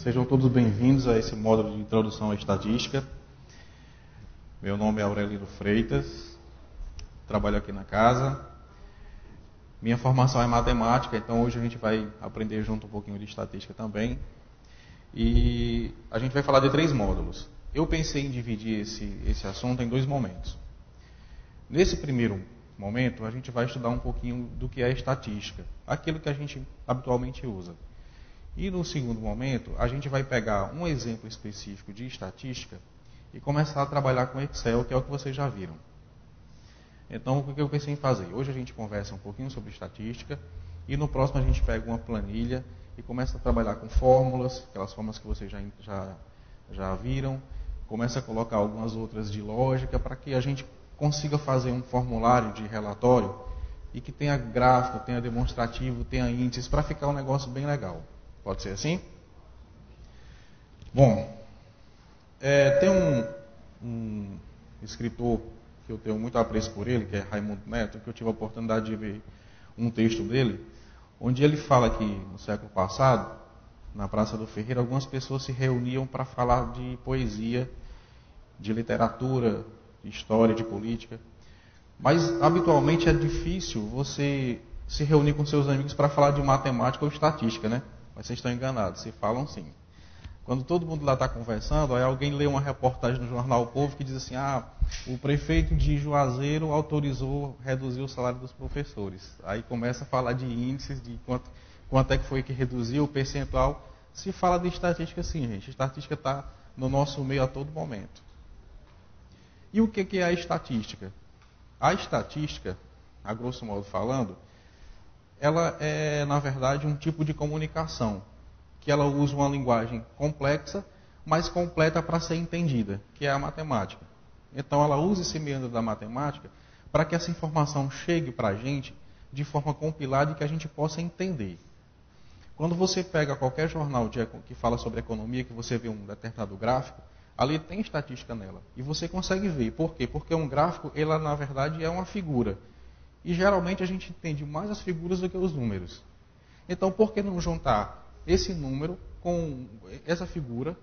Sejam todos bem-vindos a esse módulo de introdução à estatística. Meu nome é Aurelino Freitas, trabalho aqui na casa. Minha formação é matemática, então hoje a gente vai aprender junto um pouquinho de estatística também. E a gente vai falar de 3 módulos. Eu pensei em dividir esse assunto em 2 momentos. Nesse primeiro momento, a gente vai estudar um pouquinho do que é estatística, aquilo que a gente habitualmente usa. E no segundo momento, a gente vai pegar um exemplo específico de estatística e começar a trabalhar com Excel, que é o que vocês já viram. Então, o que eu pensei em fazer? Hoje a gente conversa um pouquinho sobre estatística e no próximo a gente pega uma planilha e começa a trabalhar com fórmulas, aquelas fórmulas que vocês já viram, começa a colocar algumas outras de lógica para que a gente consiga fazer um formulário de relatório e que tenha gráfico, tenha demonstrativo, tenha índices, para ficar um negócio bem legal. Pode ser assim? Bom, tem um escritor que eu tenho muito apreço por ele, que é Raimundo Neto, que eu tive a oportunidade de ver um texto dele, onde ele fala que no século passado, na Praça do Ferreira, algumas pessoas se reuniam para falar de poesia, de literatura, de história, de política. Mas habitualmente é difícil você se reunir com seus amigos para falar de matemática ou estatística, né? Mas vocês estão enganados, se falam sim. Quando todo mundo lá está conversando, aí alguém lê uma reportagem no jornal O Povo que diz assim: o prefeito de Juazeiro autorizou reduzir o salário dos professores. Aí começa a falar de índices, de quanto é que foi que reduziu, o percentual. Se fala de estatística sim, gente. Estatística está no nosso meio a todo momento. E o que é a estatística? A estatística, a grosso modo falando, ela é, na verdade, um tipo de comunicação, que ela usa uma linguagem complexa, mas completa para ser entendida, que é a matemática. Então, ela usa esse meandro da matemática para que essa informação chegue para a gente de forma compilada e que a gente possa entender. Quando você pega qualquer jornal que fala sobre economia, que você vê um determinado gráfico, ali tem estatística nela. E você consegue ver. Por quê? Porque um gráfico, ela na verdade é uma figura. E geralmente a gente entende mais as figuras do que os números. Então, por que não juntar esse número com essa figura,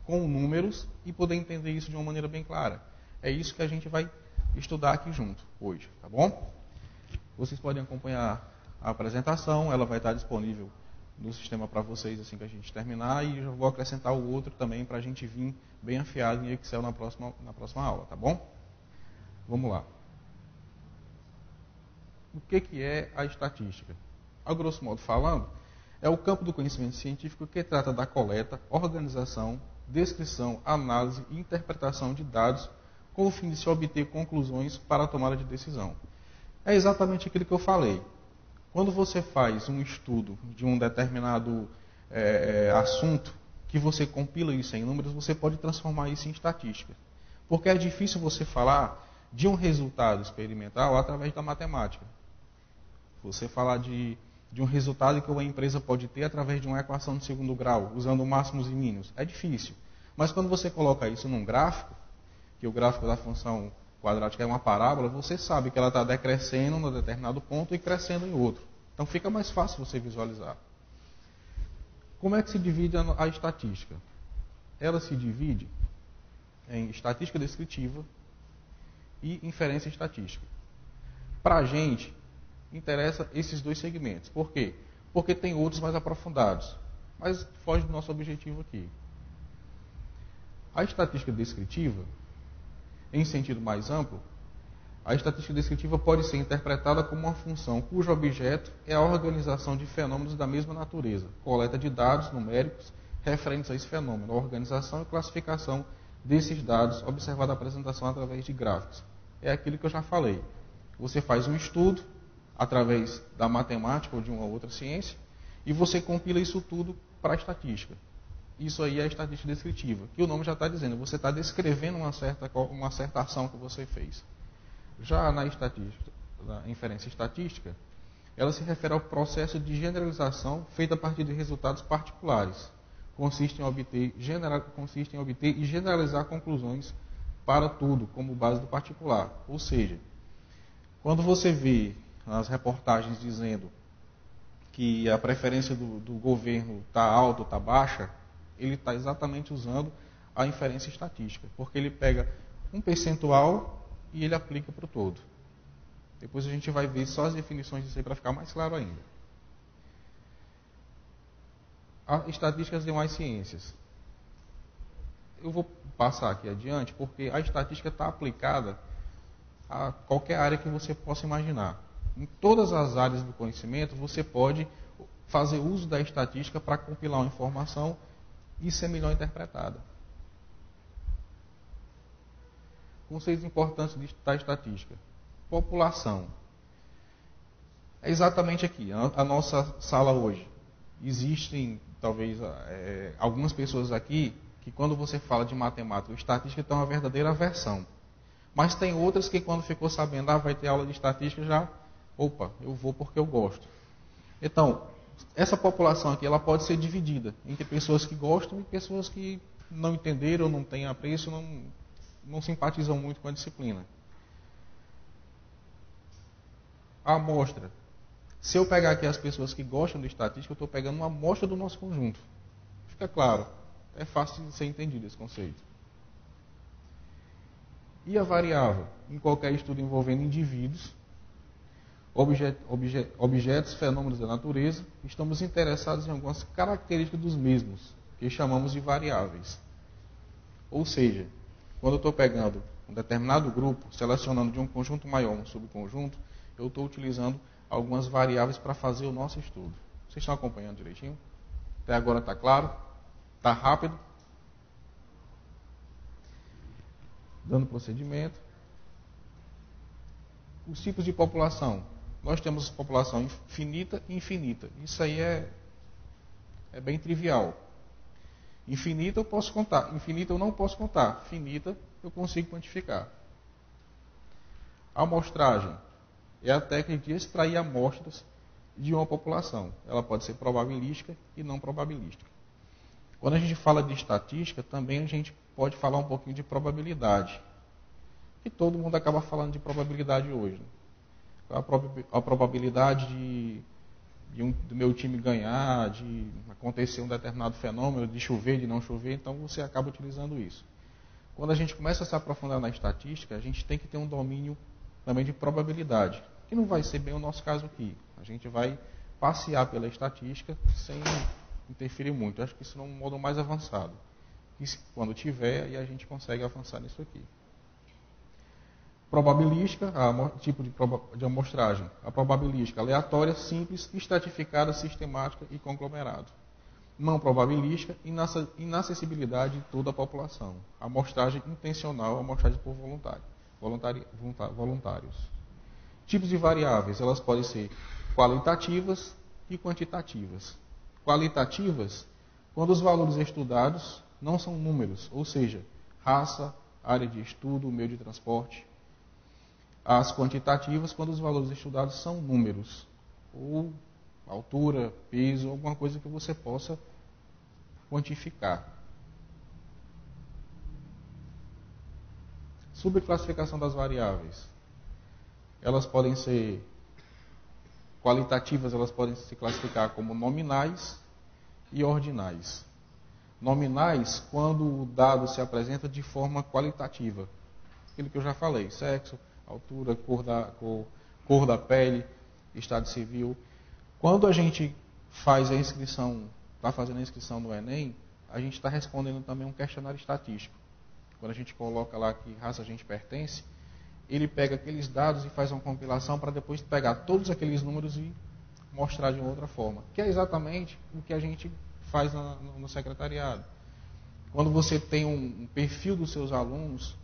com números, e poder entender isso de uma maneira bem clara? É isso que a gente vai estudar aqui junto hoje, tá bom? Vocês podem acompanhar a apresentação, ela vai estar disponível no sistema para vocês assim que a gente terminar, e eu vou acrescentar o outro também para a gente vir bem afiado em Excel na próxima aula, tá bom? Vamos lá. O que é a estatística? A grosso modo falando, é o campo do conhecimento científico que trata da coleta, organização, descrição, análise e interpretação de dados com o fim de se obter conclusões para a tomada de decisão. É exatamente aquilo que eu falei. Quando você faz um estudo de um determinado assunto, que você compila isso em números, você pode transformar isso em estatística. Porque é difícil você falar de um resultado experimental através da matemática. Você falar de um resultado que uma empresa pode ter através de uma equação de segundo grau, usando máximos e mínimos, é difícil. Mas quando você coloca isso num gráfico, que o gráfico da função quadrática é uma parábola, você sabe que ela está decrescendo em um determinado ponto e crescendo em outro. Então fica mais fácil você visualizar. Como é que se divide a estatística? Ela se divide em estatística descritiva e inferência estatística. Para a gente, interessa esses 2 segmentos. Por quê? Porque tem outros mais aprofundados. Mas foge do nosso objetivo aqui. A estatística descritiva, em sentido mais amplo, a estatística descritiva pode ser interpretada como uma função cujo objeto é a organização de fenômenos da mesma natureza, coleta de dados numéricos referentes a esse fenômeno, a organização e classificação desses dados, observada a apresentação através de gráficos. É aquilo que eu já falei. Você faz um estudo através da matemática ou de uma outra ciência e você compila isso tudo para a estatística. Isso aí é a estatística descritiva, que o nome já está dizendo, você está descrevendo uma certa ação que você fez. Já na inferência estatística, ela se refere ao processo de generalização feito a partir de resultados particulares. Consiste em obter e generalizar conclusões para tudo, como base do particular. Ou seja, quando você vê nas reportagens dizendo que a preferência do governo está alta ou está baixa, ele está exatamente usando a inferência estatística, porque ele pega um percentual e ele aplica para o todo. Depois a gente vai ver só as definições disso aí para ficar mais claro ainda. A estatística das demais ciências. Eu vou passar aqui adiante, porque a estatística está aplicada a qualquer área que você possa imaginar. Em todas as áreas do conhecimento, você pode fazer uso da estatística para compilar uma informação e ser melhor interpretada. Conceitos importantes da estatística. População. É exatamente aqui, a nossa sala hoje. Existem, talvez, algumas pessoas aqui que quando você fala de matemática ou estatística tem uma verdadeira aversão. Mas tem outras que quando ficou sabendo, vai ter aula de estatística, já, opa, eu vou porque eu gosto. Então, essa população aqui, ela pode ser dividida entre pessoas que gostam e pessoas que não entenderam, não têm apreço, não simpatizam muito com a disciplina. A amostra. Se eu pegar aqui as pessoas que gostam de estatística, eu estou pegando uma amostra do nosso conjunto. Fica claro. É fácil de ser entendido esse conceito. E a variável? Em qualquer estudo envolvendo indivíduos, objetos, fenômenos da natureza, estamos interessados em algumas características dos mesmos, que chamamos de variáveis. Ou seja, quando eu estou pegando um determinado grupo, selecionando de um conjunto maior um subconjunto, eu estou utilizando algumas variáveis para fazer o nosso estudo. Vocês estão acompanhando direitinho? Até agora está claro? Está rápido? Dando procedimento. Os tipos de população. Nós temos população finita e infinita. Isso aí é bem trivial. Infinita eu posso contar. Infinita eu não posso contar. Finita eu consigo quantificar. A amostragem é a técnica de extrair amostras de uma população. Ela pode ser probabilística e não probabilística. Quando a gente fala de estatística, também a gente pode falar um pouquinho de probabilidade. E todo mundo acaba falando de probabilidade hoje. A probabilidade do meu time ganhar, de acontecer um determinado fenômeno, de chover, de não chover, então você acaba utilizando isso. Quando a gente começa a se aprofundar na estatística, a gente tem que ter um domínio também de probabilidade, que não vai ser bem o nosso caso aqui. A gente vai passear pela estatística sem interferir muito. Eu acho que isso é um modo mais avançado. E quando tiver, aí a gente consegue avançar nisso aqui. Probabilística, tipo de amostragem. A probabilística aleatória, simples, estratificada, sistemática e conglomerado. Não probabilística, inacessibilidade de toda a população. Amostragem intencional, amostragem por voluntários. Tipos de variáveis, elas podem ser qualitativas e quantitativas. Qualitativas, quando os valores estudados não são números, ou seja, raça, área de estudo, meio de transporte. As quantitativas, quando os valores estudados são números, ou altura, peso, alguma coisa que você possa quantificar. Subclassificação das variáveis. Elas podem ser qualitativas, elas podem se classificar como nominais e ordinais. Nominais, quando o dado se apresenta de forma qualitativa. Aquilo que eu já falei, sexo, altura, cor da pele, estado civil. Quando a gente faz a inscrição, está fazendo a inscrição no Enem, a gente está respondendo também um questionário estatístico. Quando a gente coloca lá que raça a gente pertence, ele pega aqueles dados e faz uma compilação para depois pegar todos aqueles números e mostrar de uma outra forma. Que é exatamente o que a gente faz no secretariado. Quando você tem um perfil dos seus alunos,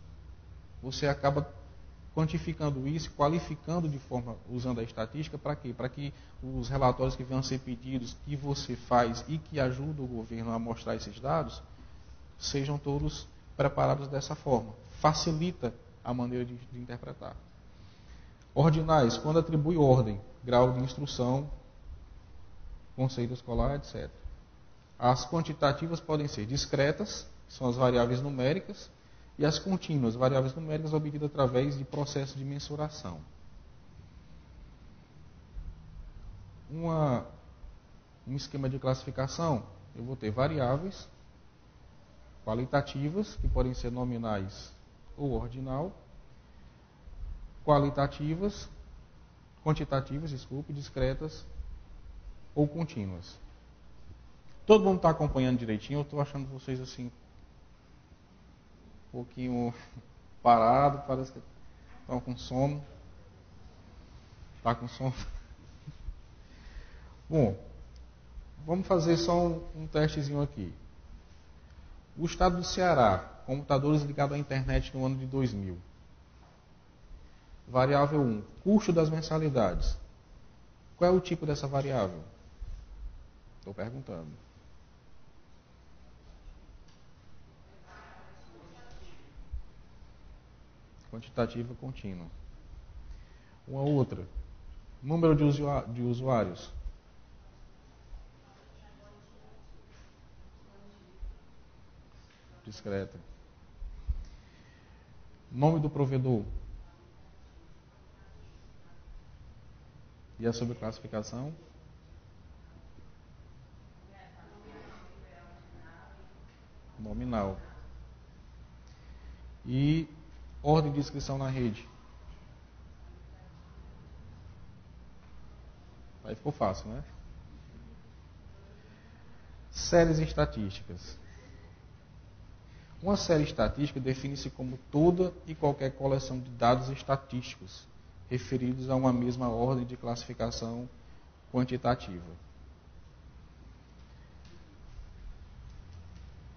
você acaba quantificando isso, qualificando de forma, usando a estatística, para quê? Para que os relatórios que venham a ser pedidos, que você faz e que ajudam o governo a mostrar esses dados, sejam todos preparados dessa forma. Facilita a maneira de interpretar. Ordinais, quando atribui ordem, grau de instrução, conceito escolar, etc. As quantitativas podem ser discretas, que são as variáveis numéricas, e as contínuas, variáveis numéricas obtidas através de processo de mensuração. Um esquema de classificação, eu vou ter variáveis, qualitativas, que podem ser nominais ou ordinal, quantitativas, discretas ou contínuas. Todo mundo está acompanhando direitinho? Eu estou achando vocês assim um pouquinho parado, parece que estão com sono. Está com sono? Bom, vamos fazer só um testezinho aqui. O estado do Ceará, computadores ligados à internet no ano de 2000. Variável 1, custo das mensalidades. Qual é o tipo dessa variável? Estou perguntando. Quantitativa contínua. Uma outra. Número de usuários. Discreta. Nome do provedor. E a sobreclassificação? Nominal. E ordem de inscrição na rede. Aí ficou fácil, né? Séries estatísticas. Uma série estatística define-se como toda e qualquer coleção de dados estatísticos referidos a uma mesma ordem de classificação quantitativa.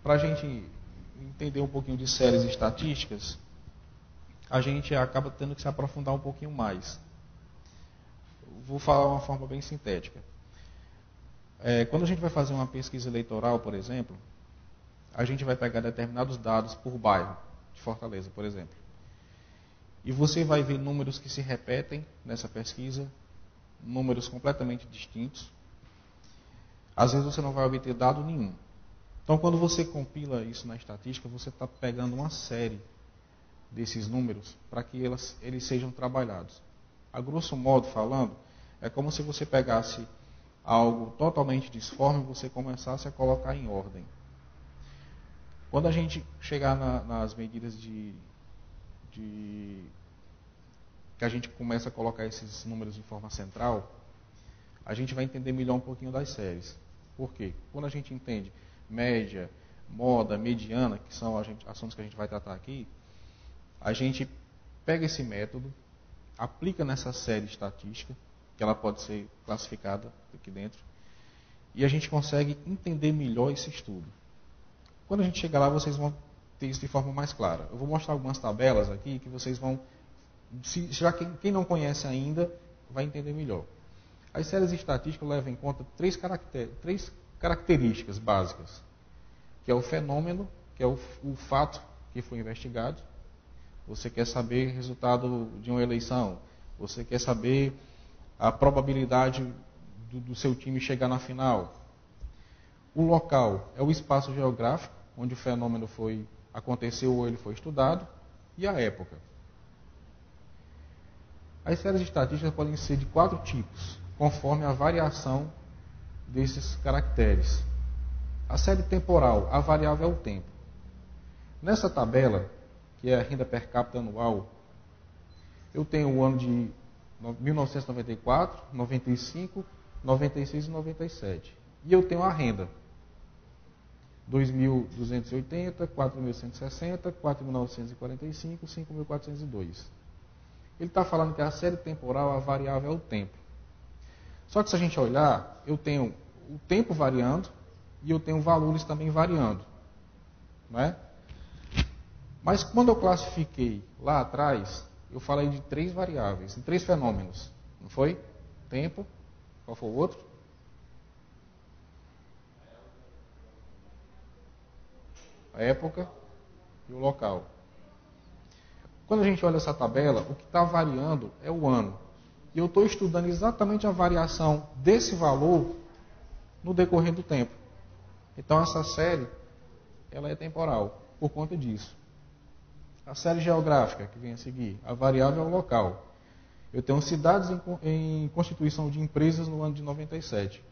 Para a gente entender um pouquinho de séries estatísticas, a gente acaba tendo que se aprofundar um pouquinho mais. Vou falar de uma forma bem sintética. Quando a gente vai fazer uma pesquisa eleitoral, por exemplo, a gente vai pegar determinados dados por bairro de Fortaleza, por exemplo. E você vai ver números que se repetem nessa pesquisa, números completamente distintos. Às vezes você não vai obter dado nenhum. Então, quando você compila isso na estatística, você está pegando uma série desses números para que eles sejam trabalhados. A grosso modo falando, é como se você pegasse algo totalmente disforme e você começasse a colocar em ordem. Quando a gente chegar nas medidas que a gente começa a colocar esses números de forma central, a gente vai entender melhor um pouquinho das séries. Por quê? Quando a gente entende média, moda, mediana, que são assuntos que a gente vai tratar aqui, a gente pega esse método, aplica nessa série estatística, que ela pode ser classificada aqui dentro, e a gente consegue entender melhor esse estudo. Quando a gente chegar lá, vocês vão ter isso de forma mais clara. Eu vou mostrar algumas tabelas aqui que vocês vão, já quem não conhece ainda, vai entender melhor. As séries estatísticas levam em conta três características básicas, que é o fenômeno, que é o fato que foi investigado. Você quer saber o resultado de uma eleição, você quer saber a probabilidade do seu time chegar na final. O local é o espaço geográfico, onde o fenômeno aconteceu ou ele foi estudado, e a época. As séries estatísticas podem ser de 4 tipos, conforme a variação desses caracteres. A série temporal, a variável é o tempo. Nessa tabela, que é a renda per capita anual, eu tenho o ano de 1994, 95, 96 e 97. E eu tenho a renda. 2.280, 4.160, 4.945, 5.402. Ele está falando que a série temporal, a variável é o tempo. Só que se a gente olhar, eu tenho o tempo variando e eu tenho valores também variando. Não é? Mas quando eu classifiquei lá atrás, eu falei de 3 variáveis, de 3 fenômenos. Não foi? Tempo. Qual foi o outro? A época e o local. Quando a gente olha essa tabela, o que está variando é o ano. E eu estou estudando exatamente a variação desse valor no decorrer do tempo. Então essa série, ela é temporal, por conta disso. A série geográfica, que vem a seguir, a variável é o local. Eu tenho cidades em constituição de empresas no ano de 97.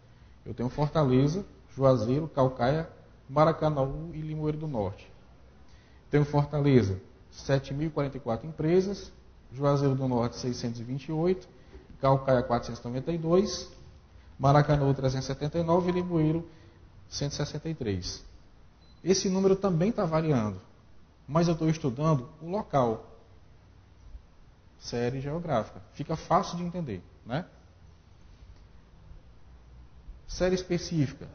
Eu tenho Fortaleza, Juazeiro, Caucaia, Maracanaú e Limoeiro do Norte. Tenho Fortaleza, 7.044 empresas, Juazeiro do Norte, 628, Caucaia, 492, Maracanaú, 379 e Limoeiro, 163. Esse número também está variando, mas eu estou estudando o local. Série geográfica. Fica fácil de entender, né? Série específica.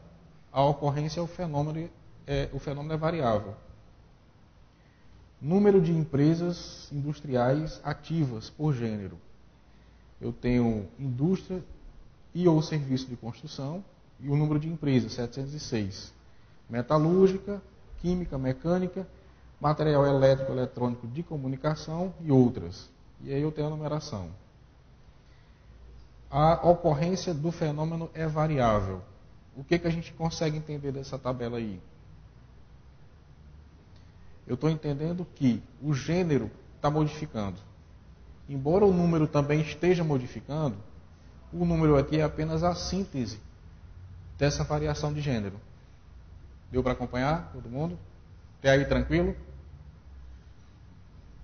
A ocorrência é o fenômeno é variável. Número de empresas industriais ativas por gênero. Eu tenho indústria e ou serviço de construção e o número de empresas, 706. Metalúrgica, química, mecânica, material elétrico, eletrônico, de comunicação e outras. E aí eu tenho a numeração. A ocorrência do fenômeno é variável. O que a gente consegue entender dessa tabela aí? Eu estou entendendo que o gênero está modificando. Embora o número também esteja modificando, o número aqui é apenas a síntese dessa variação de gênero. Deu para acompanhar todo mundo? Até aí tranquilo?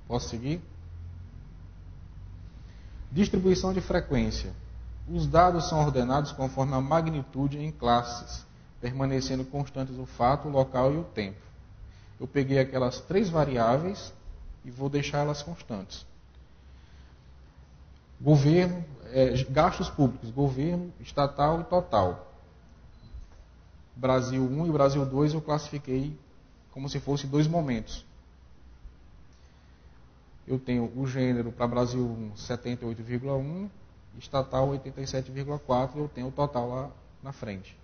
Posso seguir? Distribuição de frequência. Os dados são ordenados conforme a magnitude em classes, permanecendo constantes o fato, o local e o tempo. Eu peguei aquelas 3 variáveis e vou deixar elas constantes. Governo, gastos públicos, governo, estatal e total. Brasil 1 e Brasil 2 eu classifiquei como se fossem 2 momentos. Eu tenho o gênero para Brasil 1, 78,1, estatal 87,4 e eu tenho o total lá na frente.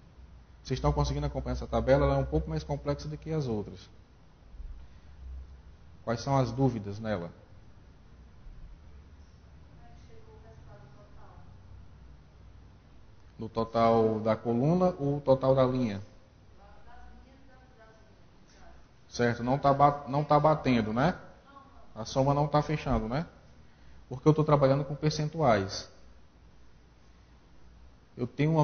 Vocês estão conseguindo acompanhar essa tabela? Ela é um pouco mais complexa do que as outras. Quais são as dúvidas nela? No total da coluna ou o total da linha? Certo, não tá batendo, né? A soma não está fechando, né? Porque eu estou trabalhando com percentuais. Eu tenho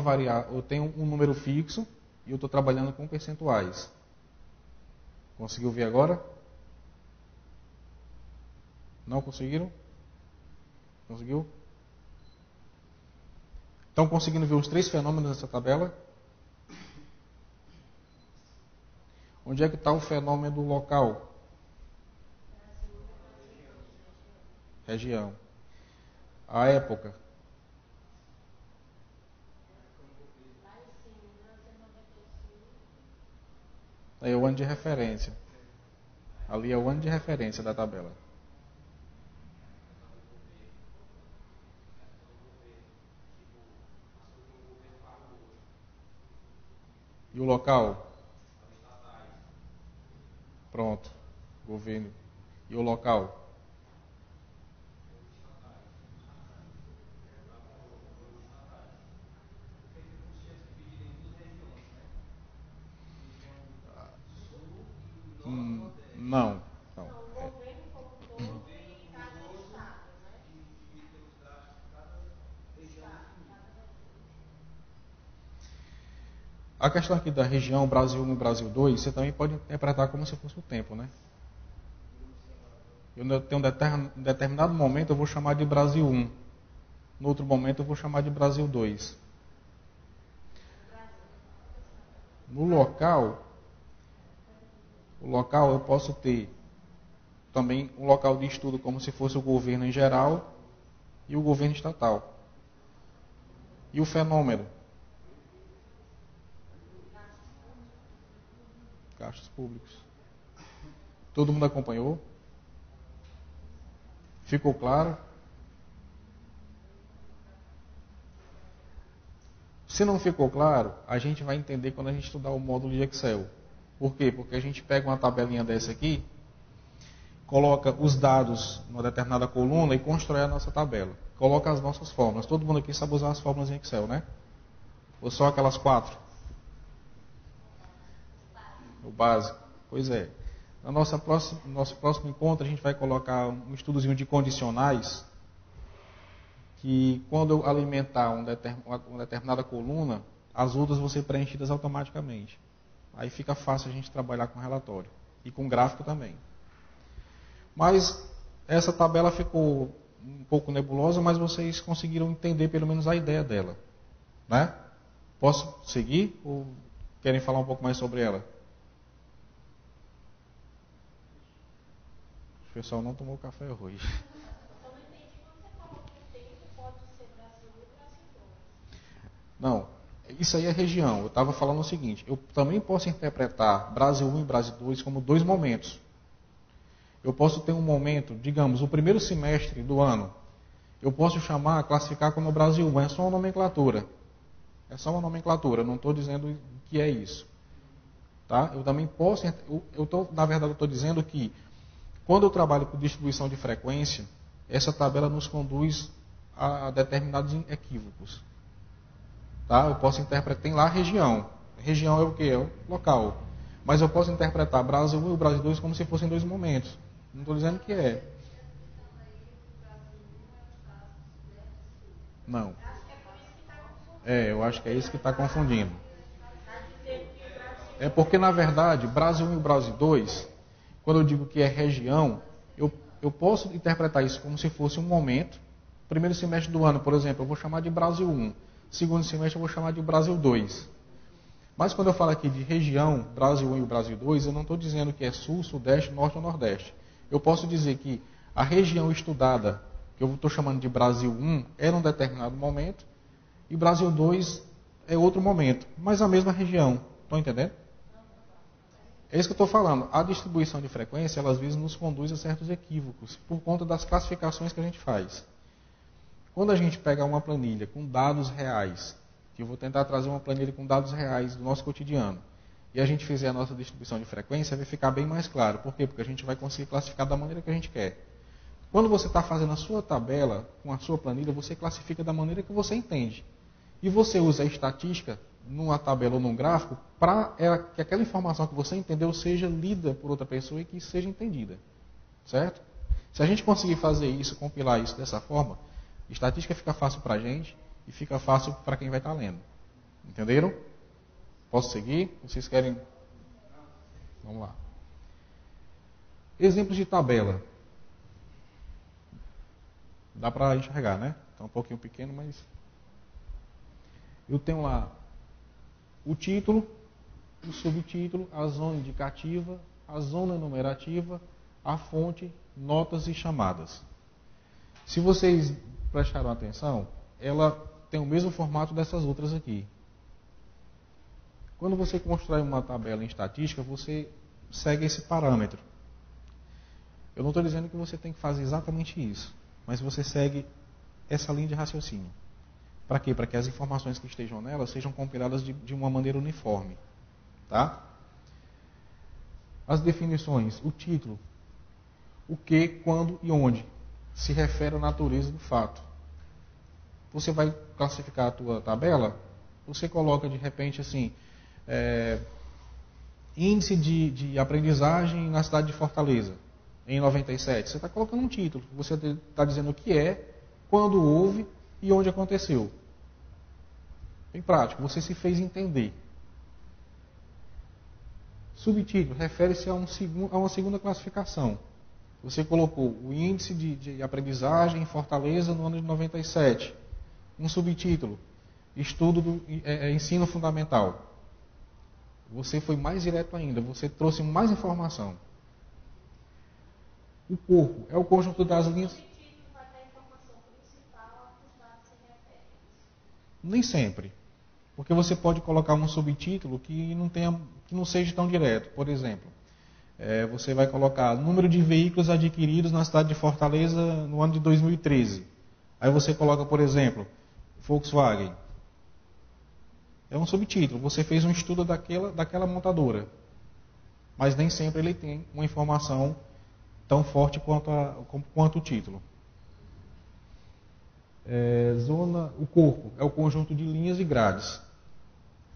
um número fixo e eu estou trabalhando com percentuais. Conseguiu ver agora? Não conseguiram? Conseguiu? Estão conseguindo ver os 3 fenômenos dessa tabela? Onde é que está o fenômeno local? Região. A época. Aí é o ano de referência. Ali é o ano de referência da tabela. E o local? Pronto. Governo. E o local? Não. Não. A questão aqui da região Brasil 1 e Brasil 2, você também pode interpretar como se fosse o tempo, né? Eu tenho um determinado momento eu vou chamar de Brasil 1. No outro momento eu vou chamar de Brasil 2. No local, o local eu posso ter também um local de estudo como se fosse o governo em geral e o governo estatal. E o fenômeno? Gastos públicos. Todo mundo acompanhou? Ficou claro? Se não ficou claro, a gente vai entender quando a gente estudar o módulo de Excel. Por quê? Porque a gente pega uma tabelinha dessa aqui, coloca os dados numa determinada coluna e constrói a nossa tabela. Coloca as nossas fórmulas. Todo mundo aqui sabe usar as fórmulas em Excel, né? Ou só aquelas 4? O básico. Pois é. No nosso próximo encontro, a gente vai colocar um estudozinho de condicionais, que quando eu alimentar uma determinada coluna, as outras vão ser preenchidas automaticamente. Aí fica fácil a gente trabalhar com relatório. E com gráfico também. Mas essa tabela ficou um pouco nebulosa, mas vocês conseguiram entender pelo menos a ideia dela. Né? Posso seguir? Ou querem falar um pouco mais sobre ela? O pessoal não tomou café hoje. Não, isso aí é região. Eu estava falando o seguinte, eu também posso interpretar Brasil 1 e Brasil 2 como dois momentos. Eu posso ter um momento, digamos, o primeiro semestre do ano, eu posso classificar como Brasil 1, é só uma nomenclatura. É só uma nomenclatura, eu não estou dizendo que é isso. Tá? Eu também posso, na verdade eu estou dizendo que quando eu trabalho com distribuição de frequência, essa tabela nos conduz a determinados equívocos. Tá? Eu posso interpretar, tem lá a região. Região é o que? É o local. Mas eu posso interpretar Brasil 1 e o Brasil 2 como se fossem dois momentos. Não estou dizendo que é. Não. Eu acho que é isso que está confundindo. É porque, na verdade, Brasil 1 e o Brasil 2, quando eu digo que é região, eu posso interpretar isso como se fosse um momento. Primeiro semestre do ano, por exemplo, eu vou chamar de Brasil 1. Segundo semestre eu vou chamar de Brasil 2. Mas quando eu falo aqui de região, Brasil 1 e o Brasil 2, eu não estou dizendo que é sul, sudeste, norte ou nordeste. Eu posso dizer que a região estudada, que eu estou chamando de Brasil 1, é num determinado momento, e Brasil 2 é outro momento, mas a mesma região. Estão entendendo? É isso que eu estou falando. A distribuição de frequência, ela às vezes nos conduz a certos equívocos, por conta das classificações que a gente faz. Quando a gente pega uma planilha com dados reais, que eu vou tentar trazer uma planilha com dados reais do nosso cotidiano, e a gente fizer a nossa distribuição de frequência, vai ficar bem mais claro. Por quê? Porque a gente vai conseguir classificar da maneira que a gente quer. Quando você está fazendo a sua tabela, com a sua planilha, você classifica da maneira que você entende. E você usa a estatística, numa tabela ou num gráfico, para que aquela informação que você entendeu seja lida por outra pessoa e que seja entendida. Certo? Se a gente conseguir fazer isso, compilar isso dessa forma, estatística fica fácil para a gente e fica fácil para quem vai estar lendo. Entenderam? Posso seguir? Vocês querem? Vamos lá. Exemplos de tabela. Dá para enxergar, né? Está um pouquinho pequeno, mas... Eu tenho lá o título, o subtítulo, a zona indicativa, a zona enumerativa, a fonte, notas e chamadas. Se vocês prestaram atenção, ela tem o mesmo formato dessas outras aqui. Quando você constrói uma tabela em estatística, você segue esse parâmetro. Eu não estou dizendo que você tem que fazer exatamente isso, mas você segue essa linha de raciocínio. Para quê? Para que as informações que estejam nela sejam compiladas de uma maneira uniforme. Tá? As definições, o título, o que, quando e onde, se refere à natureza do fato. Você vai classificar a tua tabela, você coloca de repente assim, índice de aprendizagem na cidade de Fortaleza, em 97. Você está colocando um título, você está dizendo o que é, quando houve e onde aconteceu. Bem prático, você se fez entender. Subtítulo refere-se a uma segunda classificação. Você colocou o índice de aprendizagem em Fortaleza no ano de 97. Um subtítulo, estudo do ensino fundamental. Você foi mais direto ainda, você trouxe mais informação. O corpo é o conjunto das linhas. Nem sempre. Porque você pode colocar um subtítulo que não seja tão direto. Por exemplo, você vai colocar número de veículos adquiridos na cidade de Fortaleza no ano de 2013. Aí você coloca, por exemplo, Volkswagen. É um subtítulo. Você fez um estudo daquela montadora. Mas nem sempre ele tem uma informação tão forte quanto o título. O corpo é o conjunto de linhas e grades.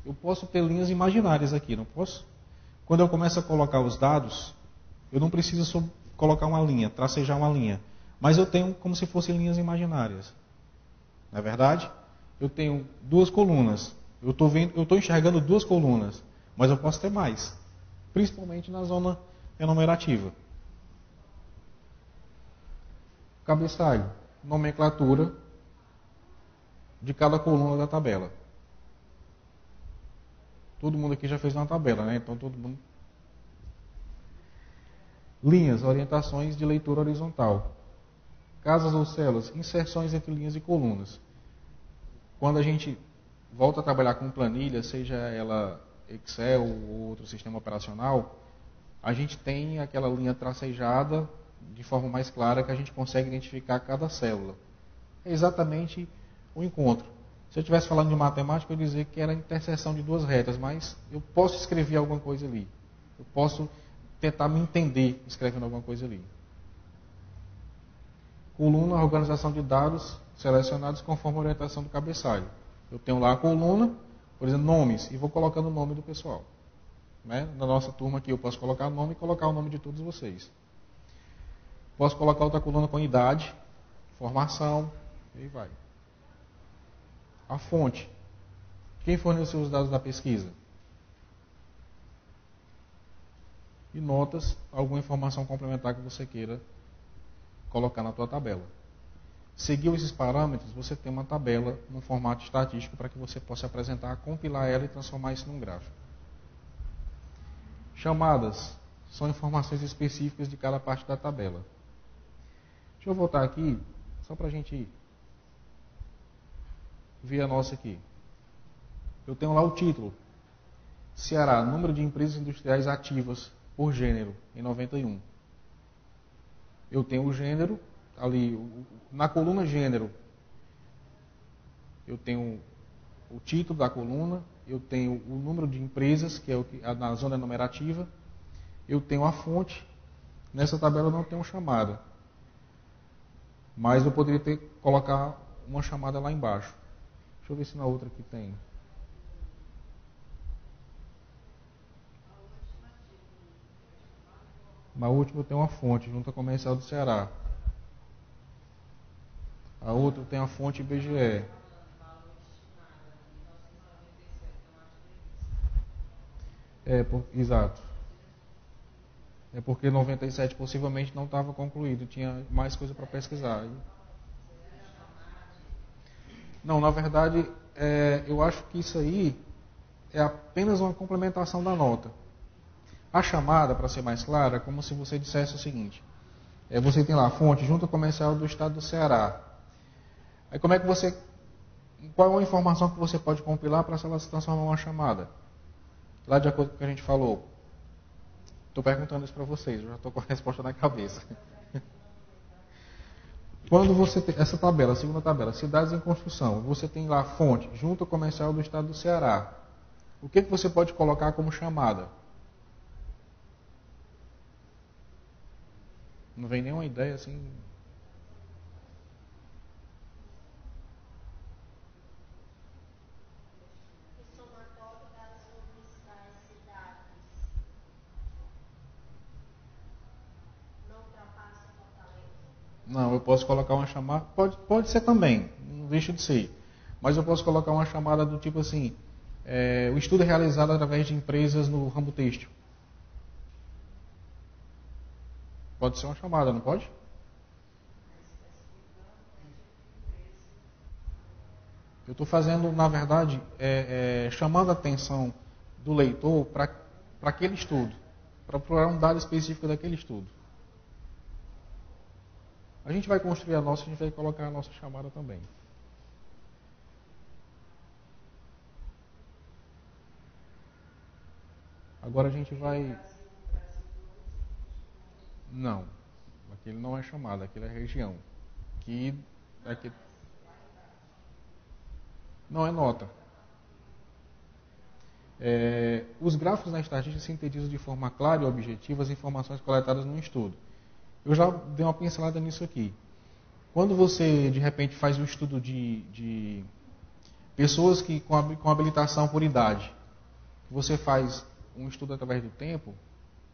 Eu posso ter linhas imaginárias aqui, não posso? Quando eu começo a colocar os dados, eu não preciso só colocar uma linha, tracejar uma linha. Mas eu tenho como se fossem linhas imaginárias. Não é verdade? Eu tenho duas colunas. Eu estou enxergando duas colunas. Mas eu posso ter mais, principalmente na zona enumerativa. Cabeçalho, nomenclatura de cada coluna da tabela. Todo mundo aqui já fez uma tabela, né? Então todo mundo. Linhas, orientações de leitura horizontal. Casas ou células, inserções entre linhas e colunas. Quando a gente volta a trabalhar com planilha, seja ela Excel ou outro sistema operacional, a gente tem aquela linha tracejada de forma mais clara que a gente consegue identificar cada célula. É exatamente o encontro. Se eu estivesse falando de matemática, eu ia dizer que era a interseção de duas retas, mas eu posso escrever alguma coisa ali. Eu posso tentar me entender escrevendo alguma coisa ali. Coluna, organização de dados selecionados conforme a orientação do cabeçalho. Eu tenho lá a coluna, por exemplo, nomes, e vou colocando o nome do pessoal. Né? Na nossa turma aqui eu posso colocar o nome e colocar o nome de todos vocês. Posso colocar outra coluna com idade, formação, e aí vai. A fonte. Quem forneceu os dados da pesquisa? E notas, alguma informação complementar que você queira colocar na tua tabela. Seguiu esses parâmetros, você tem uma tabela no formato estatístico para que você possa apresentar, compilar ela e transformar isso num gráfico. Chamadas são informações específicas de cada parte da tabela. Deixa eu voltar aqui, só para a gente ver a nossa aqui. Eu tenho lá o título. Ceará, número de empresas industriais ativas por gênero, em 91. Eu tenho o gênero, ali, na coluna gênero, eu tenho o título da coluna, eu tenho o número de empresas, que é na zona numerativa, eu tenho a fonte, nessa tabela eu não tenho chamada. Mas eu poderia colocar uma chamada lá embaixo. Deixa eu ver se na outra aqui tem. Na última eu tenho uma fonte, Junta Comercial do Ceará. A outra tem a fonte IBGE. Exato. É porque 97 possivelmente não estava concluído, tinha mais coisa para pesquisar. Não, na verdade, eu acho que isso aí é apenas uma complementação da nota. A chamada, para ser mais clara, é como se você dissesse o seguinte. Você tem lá a fonte, Junta Comercial do Estado do Ceará. Aí como é que você... Qual é a informação que você pode compilar para ela se transformar em uma chamada? Lá de acordo com o que a gente falou. Estou perguntando isso para vocês, eu já estou com a resposta na cabeça. Quando você tem essa tabela, a segunda tabela, cidades em construção, você tem lá a fonte, Junta Comercial do Estado do Ceará. O que você pode colocar como chamada? Não vem nenhuma ideia assim. Não, eu posso colocar uma chamada. Pode ser também, não deixa de ser. Mas eu posso colocar uma chamada do tipo assim: o estudo é realizado através de empresas no ramo têxtil. Pode ser uma chamada, não pode? Eu estou fazendo, na verdade, chamando a atenção do leitor para aquele estudo, para procurar um dado específico daquele estudo. A gente vai construir a nossa, a gente vai colocar a nossa chamada também. Agora a gente vai... Não, aquele não é chamada, aquele é região. Não é nota. Os gráficos na estatística sintetizam de forma clara e objetiva as informações coletadas no estudo. Eu já dei uma pincelada nisso aqui. Quando você, de repente, faz um estudo de pessoas que com habilitação por idade, você faz um estudo através do tempo,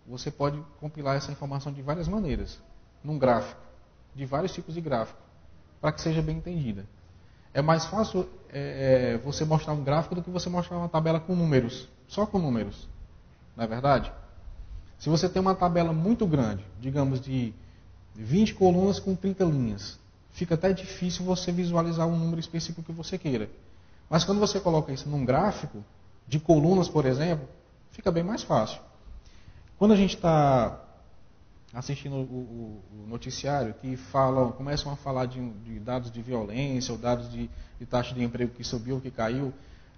você pode compilar essa informação de várias maneiras, num gráfico, de vários tipos de gráfico, para que seja bem entendida. É mais fácil você mostrar um gráfico do que você mostrar uma tabela com números, só com números. Não é verdade? Se você tem uma tabela muito grande, digamos de 20 colunas com 30 linhas, fica até difícil você visualizar um número específico que você queira. Mas quando você coloca isso num gráfico, de colunas, por exemplo, fica bem mais fácil. Quando a gente está assistindo o noticiário que começam a falar de dados de violência, ou dados de taxa de emprego que subiu, que caiu,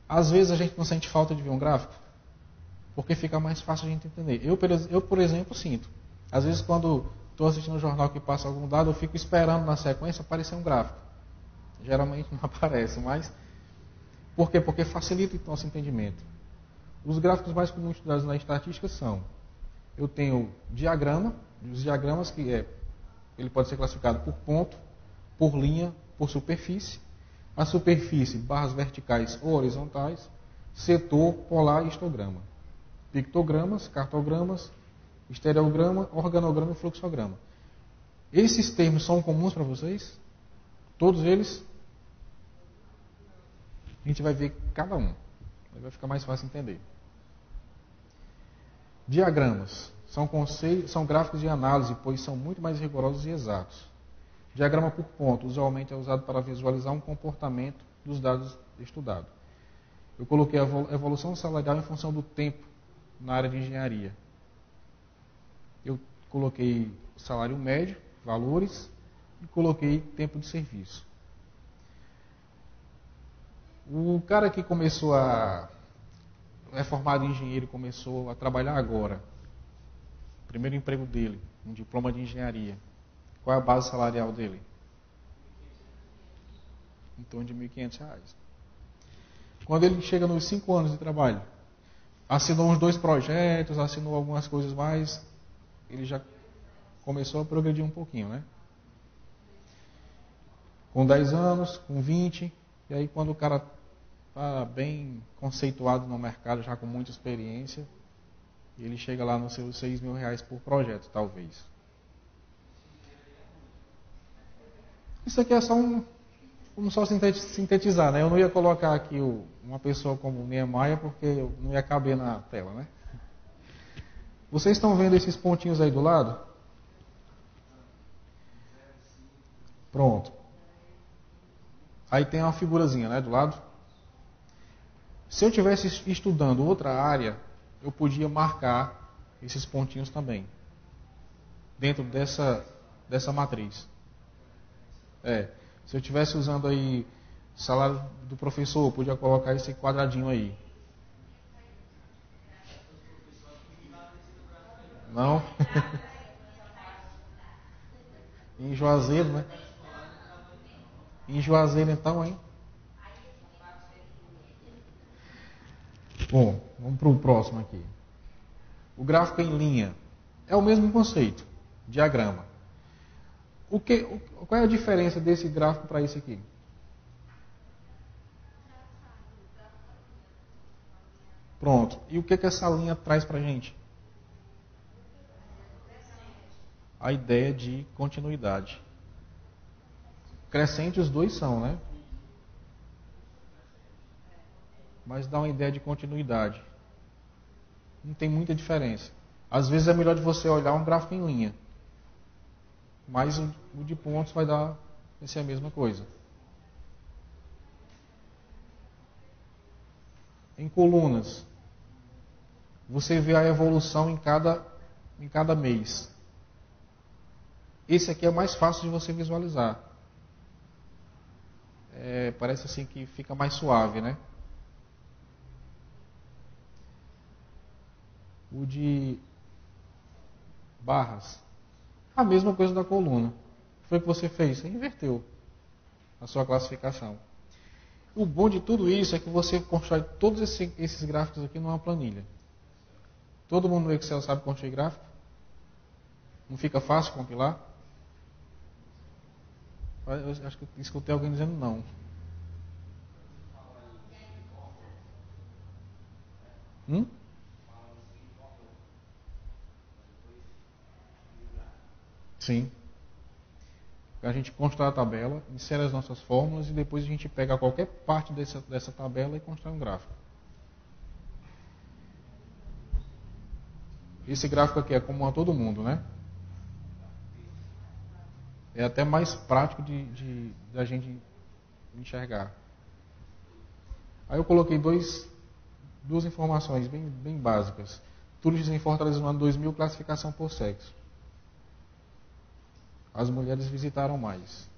às vezes a gente não sente falta de ver um gráfico, porque fica mais fácil a gente entender. Eu, por exemplo, sinto. Às vezes, quando estou assistindo um jornal que passa algum dado, eu fico esperando na sequência aparecer um gráfico. Geralmente não aparece, mas... Por quê? Porque facilita o nosso entendimento. Os gráficos mais comuns estudados na estatística são... Eu tenho diagrama, os diagramas ele pode ser classificado por ponto, por linha, por superfície. A superfície, barras verticais ou horizontais, setor, polar e histograma. Pictogramas, cartogramas, estereograma, organograma e fluxograma. Esses termos são comuns para vocês? Todos eles? A gente vai ver cada um. Aí vai ficar mais fácil entender. Diagramas. São gráficos de análise, pois são muito mais rigorosos e exatos. Diagrama por ponto, usualmente é usado para visualizar um comportamento dos dados estudados. Eu coloquei a evolução salarial em função do tempo na área de engenharia. Eu coloquei salário médio, valores, e coloquei tempo de serviço. O cara que é formado em engenheiro e começou a trabalhar agora, primeiro emprego dele, um diploma de engenharia, qual é a base salarial dele? Em torno de R$ 1.500. Quando ele chega nos 5 anos de trabalho, assinou uns 2 projetos, assinou algumas coisas mais, ele já começou a progredir um pouquinho, né? Com 10 anos, com 20, e aí quando o cara está bem conceituado no mercado, já com muita experiência, ele chega lá nos seus R$ 6.000 por projeto, talvez. Isso aqui é só vamos só sintetizar, né? Eu não ia colocar aqui uma pessoa como Niemeyer, porque não ia caber na tela, né? Vocês estão vendo esses pontinhos aí do lado? Pronto. Aí tem uma figurazinha, né, do lado. Se eu estivesse estudando outra área, eu podia marcar esses pontinhos também, dentro dessa matriz. Se eu estivesse usando aí salário do professor, eu podia colocar esse quadradinho aí. Não? Em Juazeiro, né? Em Juazeiro então, hein? Bom, vamos para o próximo aqui. O gráfico em linha. É o mesmo conceito. Diagrama. Qual é a diferença desse gráfico para esse aqui? Pronto. E o que essa linha traz para a gente? A ideia de continuidade. Crescente os dois são, né? Mas dá uma ideia de continuidade. Não tem muita diferença. Às vezes é melhor de você olhar um gráfico em linha. Mas o de pontos vai dar a mesma coisa. Em colunas, você vê a evolução em cada mês. Esse aqui é mais fácil de você visualizar. Parece assim que fica mais suave, né? O de barras, a mesma coisa da coluna. O que foi que você fez? Você inverteu a sua classificação. O bom de tudo isso é que você constrói todos esses gráficos aqui numa planilha. Todo mundo no Excel sabe construir gráfico? Não fica fácil compilar? Eu acho que eu escutei alguém dizendo não. Sim. A gente constrói a tabela, insere as nossas fórmulas e depois a gente pega qualquer parte dessa tabela e constrói um gráfico. Esse gráfico aqui é comum a todo mundo, né? É até mais prático de a gente enxergar. Aí eu coloquei duas informações bem básicas. Turistas em Fortaleza no ano 2000, classificação por sexo. As mulheres visitaram mais.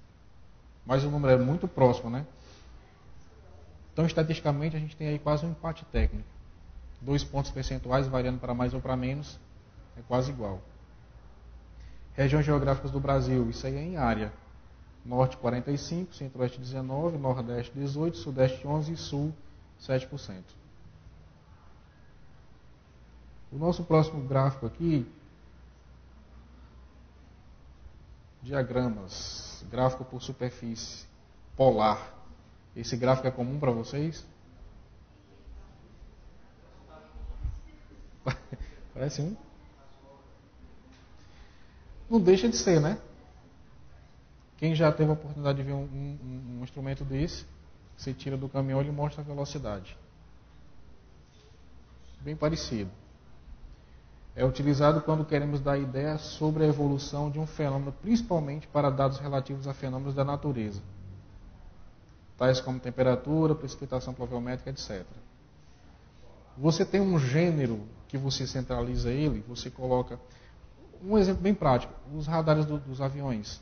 Mas o número é muito próximo, né? Então, estatisticamente, a gente tem aí quase um empate técnico. 2 pontos percentuais variando para mais ou para menos, é quase igual. Regiões geográficas do Brasil, isso aí é em área. Norte 45%, Centro-Oeste 19%, Nordeste 18%, Sudeste 11% e Sul 7%. O nosso próximo gráfico aqui, diagramas, gráfico por superfície, polar. Esse gráfico é comum para vocês? Parece um? Não deixa de ser, né? Quem já teve a oportunidade de ver um instrumento desse, você tira do caminhão e ele mostra a velocidade. Bem parecido. É utilizado quando queremos dar ideia sobre a evolução de um fenômeno, principalmente para dados relativos a fenômenos da natureza, tais como temperatura, precipitação pluviométrica, etc. Você tem um gênero que você centraliza ele, você coloca... Um exemplo bem prático, os radares dos aviões.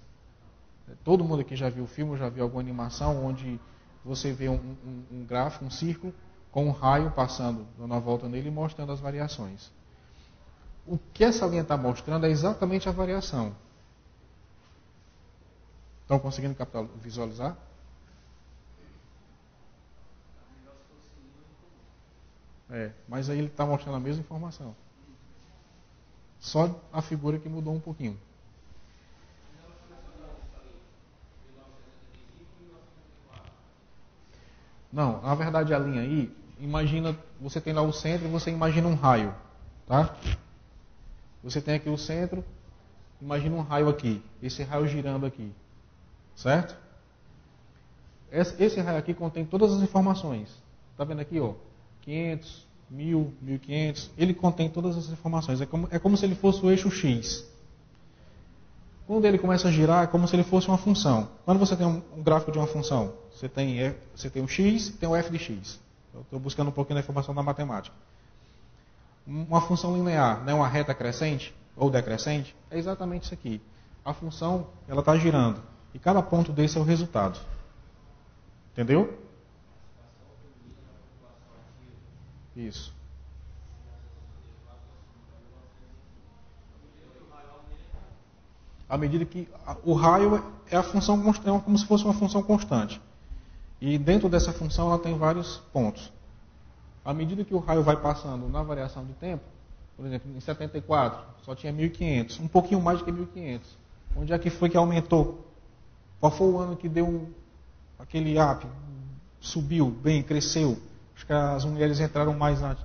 Todo mundo aqui já viu filme, já viu alguma animação onde você vê um gráfico, um círculo, com um raio passando, dando a volta nele e mostrando as variações. O que essa linha está mostrando é exatamente a variação. Estão conseguindo captar, visualizar? Mas aí ele está mostrando a mesma informação. Só a figura que mudou um pouquinho. Não, na verdade a linha aí, imagina, você tem lá o centro e você imagina um raio, tá? Você tem aqui o centro, imagina um raio aqui, esse raio girando aqui, certo? Esse raio aqui contém todas as informações. Tá vendo aqui, ó? 500, 1000, 1500, ele contém todas as informações. É como se ele fosse o eixo X. Quando ele começa a girar, é como se ele fosse uma função. Quando você tem um gráfico de uma função, você tem o x e tem o f de x. Eu estou buscando um pouquinho da informação da matemática. Uma função linear, né, uma reta crescente ou decrescente, é exatamente isso aqui. A função ela está girando. E cada ponto desse é o resultado. Entendeu? Isso. À medida que o raio é a função é como se fosse uma função constante. E dentro dessa função ela tem vários pontos. À medida que o raio vai passando na variação de tempo, por exemplo, em 74 só tinha 1500, um pouquinho mais do que 1500. Onde é que foi que aumentou? Qual foi o ano que deu aquele up? Subiu bem, cresceu. Acho que as mulheres entraram mais na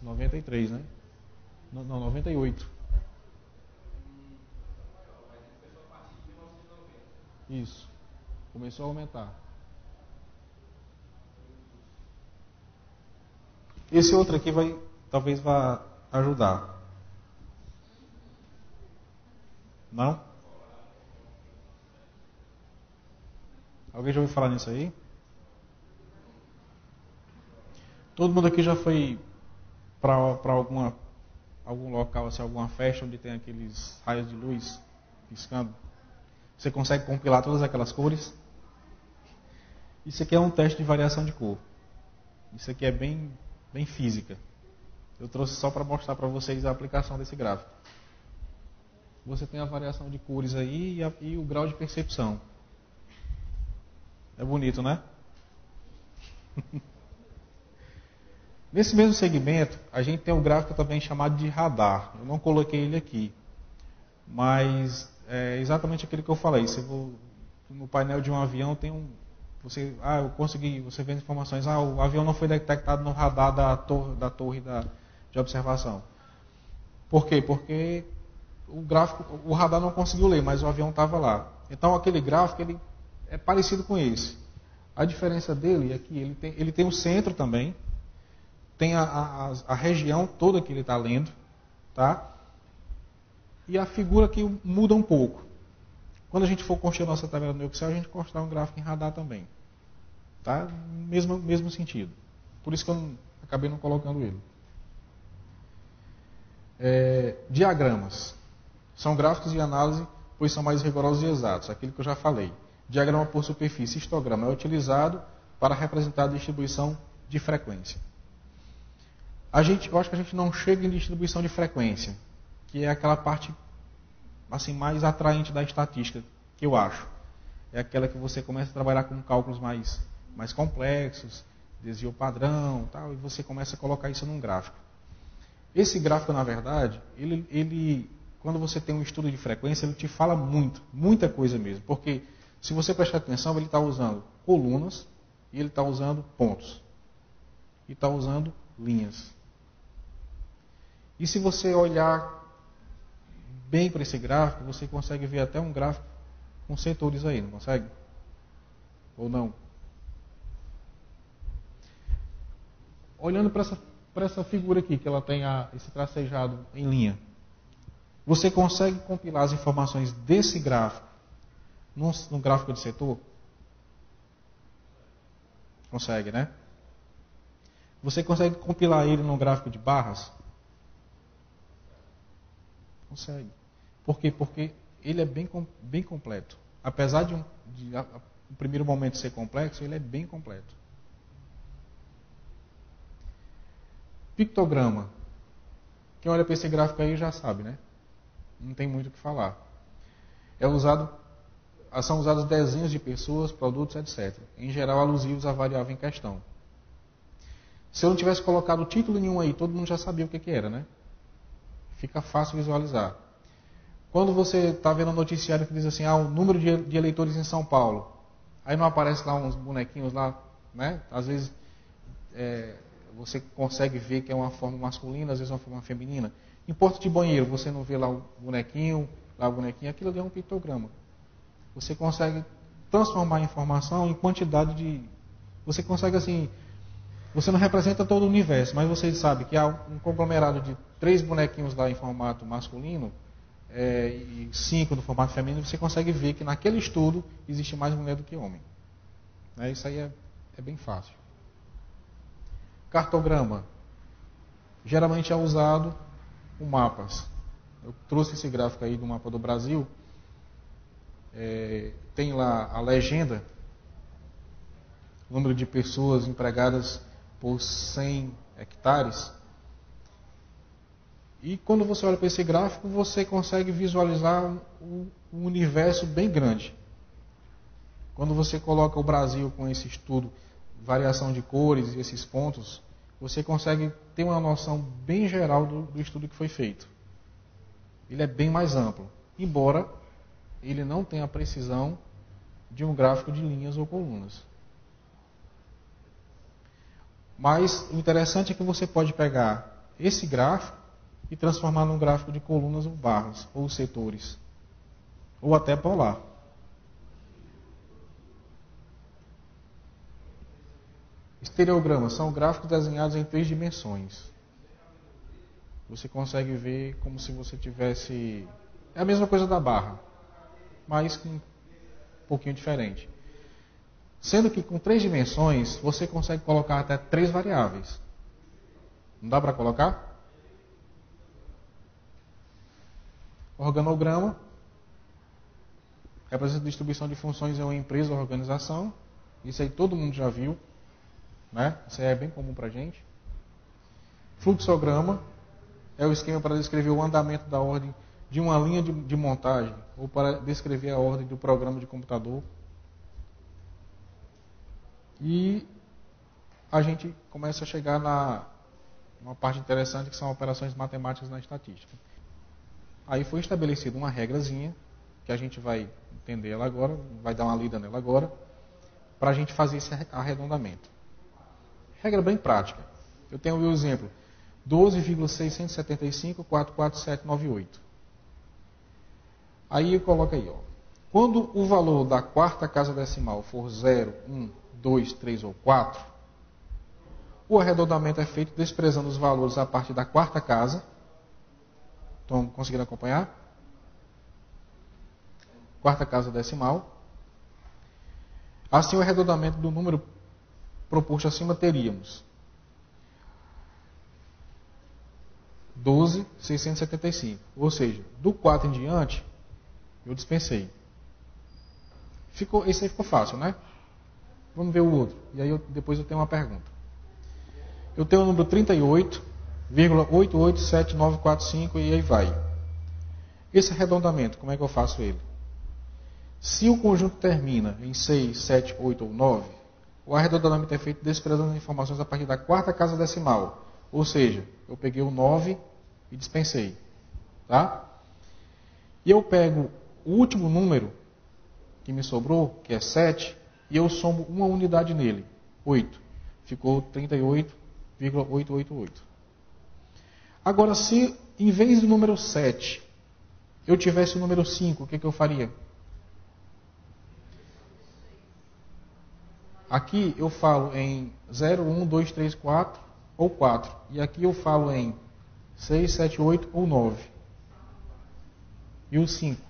93, né? Não, 98. Isso. Começou a aumentar. Esse outro aqui talvez vá ajudar. Não? Alguém já ouviu falar nisso aí? Todo mundo aqui já foi para algum local, assim, alguma festa onde tem aqueles raios de luz piscando? Você consegue compilar todas aquelas cores? Isso aqui é um teste de variação de cor. Isso aqui é bem física. Eu trouxe só para mostrar para vocês a aplicação desse gráfico. Você tem a variação de cores aí e o grau de percepção. É bonito, né? Nesse mesmo segmento, a gente tem um gráfico também chamado de radar. Eu não coloquei ele aqui. Mas é exatamente aquilo que eu falei. No painel de um avião tem eu consegui, você vê as informações, o avião não foi detectado no radar da torre de observação. Por quê? Porque o radar não conseguiu ler, mas o avião estava lá. Então aquele gráfico ele é parecido com esse. A diferença dele é que ele tem o centro também, tem a região toda que ele está lendo, tá? E a figura aqui muda um pouco. Quando a gente for construir a nossa tabela no Excel, a gente constrói um gráfico em radar também. Tá? Mesmo sentido. Por isso que eu acabei não colocando ele. Diagramas. São gráficos de análise, pois são mais rigorosos e exatos. Aquilo que eu já falei. Diagrama por superfície, histograma, é utilizado para representar a distribuição de frequência. Eu acho que a gente não chega em distribuição de frequência, que é aquela parte assim, mais atraente da estatística, que eu acho. É aquela que você começa a trabalhar com cálculos mais complexos, desvio padrão, tal, e você começa a colocar isso num gráfico. Esse gráfico, na verdade, ele quando você tem um estudo de frequência, ele te fala muita coisa mesmo. Porque, se você prestar atenção, ele está usando colunas, e ele está usando pontos. E está usando linhas. E se você olhar bem para esse gráfico, você consegue ver até um gráfico com setores aí, não consegue? Ou não? Olhando para essa figura aqui, que ela tem esse tracejado em linha, você consegue compilar as informações desse gráfico num gráfico de setor? Consegue, né? Você consegue compilar ele num gráfico de barras? Consegue. Por quê? Porque ele é bem completo. Apesar de no primeiro momento ser complexo, ele é bem completo. Pictograma. Quem olha para esse gráfico aí já sabe, né? Não tem muito o que falar. São usados desenhos de pessoas, produtos, etc. Em geral, alusivos à variável em questão. Se eu não tivesse colocado título nenhum aí, todo mundo já sabia o que era, né? Fica fácil visualizar. Quando você está vendo um noticiário que diz assim, o número de eleitores em São Paulo, aí não aparece lá uns bonequinhos lá, né? Às vezes você consegue ver que é uma forma masculina, às vezes uma forma feminina. Em porta de banheiro, você não vê lá o bonequinho, aquilo ali é um pictograma. Você consegue transformar a informação em quantidade de... Você consegue assim... Você não representa todo o universo, mas você sabe que há um conglomerado de 3 bonequinhos lá em formato masculino e 5 no formato feminino, você consegue ver que naquele estudo existe mais mulher do que homem. Isso aí é bem fácil. Cartograma. Geralmente é usado com mapas. Eu trouxe esse gráfico aí do mapa do Brasil. Tem lá a legenda, número de pessoas empregadas por 100 hectares. E quando você olha para esse gráfico, você consegue visualizar um universo bem grande. Quando você coloca o Brasil com esse estudo, variação de cores e esses pontos, você consegue ter uma noção bem geral do estudo que foi feito. Ele é bem mais amplo, embora ele não tenha a precisão de um gráfico de linhas ou colunas. Mas o interessante é que você pode pegar esse gráfico e transformar num gráfico de colunas ou barras, ou setores, ou até polar. Estereogramas são gráficos desenhados em 3 dimensões. Você consegue ver como se você tivesse... É a mesma coisa da barra, mas com um pouquinho diferente. Sendo que com 3 dimensões, você consegue colocar até 3 variáveis. Não dá para colocar? Organograma representa a distribuição de funções em uma empresa ou organização. Isso aí todo mundo já viu, né? Isso aí é bem comum para a gente. Fluxograma é o esquema para descrever o andamento da ordem de uma linha de montagem ou para descrever a ordem do programa de computador. E a gente começa a chegar numa parte interessante, que são operações matemáticas na estatística. Aí foi estabelecida uma regrazinha, que a gente vai entender ela agora, vai dar uma lida nela agora, para a gente fazer esse arredondamento. Regra bem prática. Eu tenho o exemplo 12,675,44798. Aí eu coloco aí, quando o valor da quarta casa decimal for 0, 1, 2, 3 ou 4, O arredondamento é feito desprezando os valores a partir da quarta casa. Estão conseguindo acompanhar? Quarta casa decimal. Assim, o arredondamento do número proposto acima teríamos 12.675. Ou seja, do 4 em diante, eu dispensei. Esse aí ficou fácil, né? Vamos ver o outro. E aí depois eu tenho uma pergunta. Eu tenho o número 38,887945 e aí vai. Esse arredondamento, como é que eu faço ele? Se o conjunto termina em 6, 7, 8 ou 9, o arredondamento é feito desprezando as informações a partir da quarta casa decimal. Ou seja, eu peguei o 9 e dispensei. Tá? E eu pego o último número que me sobrou, que é 7, e eu somo uma unidade nele, 8. Ficou 38,888. Agora, se em vez do número 7, eu tivesse o número 5, o que eu faria? Aqui eu falo em 0, 1, 2, 3, 4 ou 4. E aqui eu falo em 6, 7, 8 ou 9. E o 5?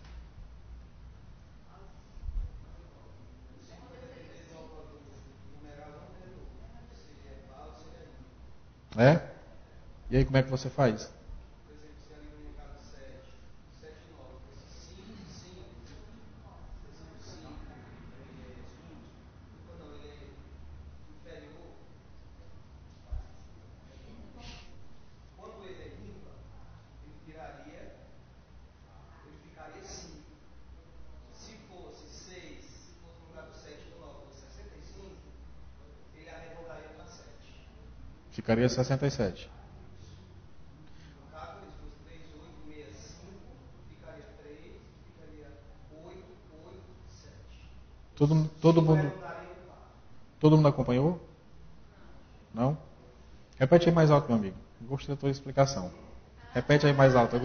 É? E aí como é que você faz? Ficaria 67. Todo mundo acompanhou? Não? Repete aí mais alto, meu amigo. Gostei da tua explicação. Repete aí mais alto.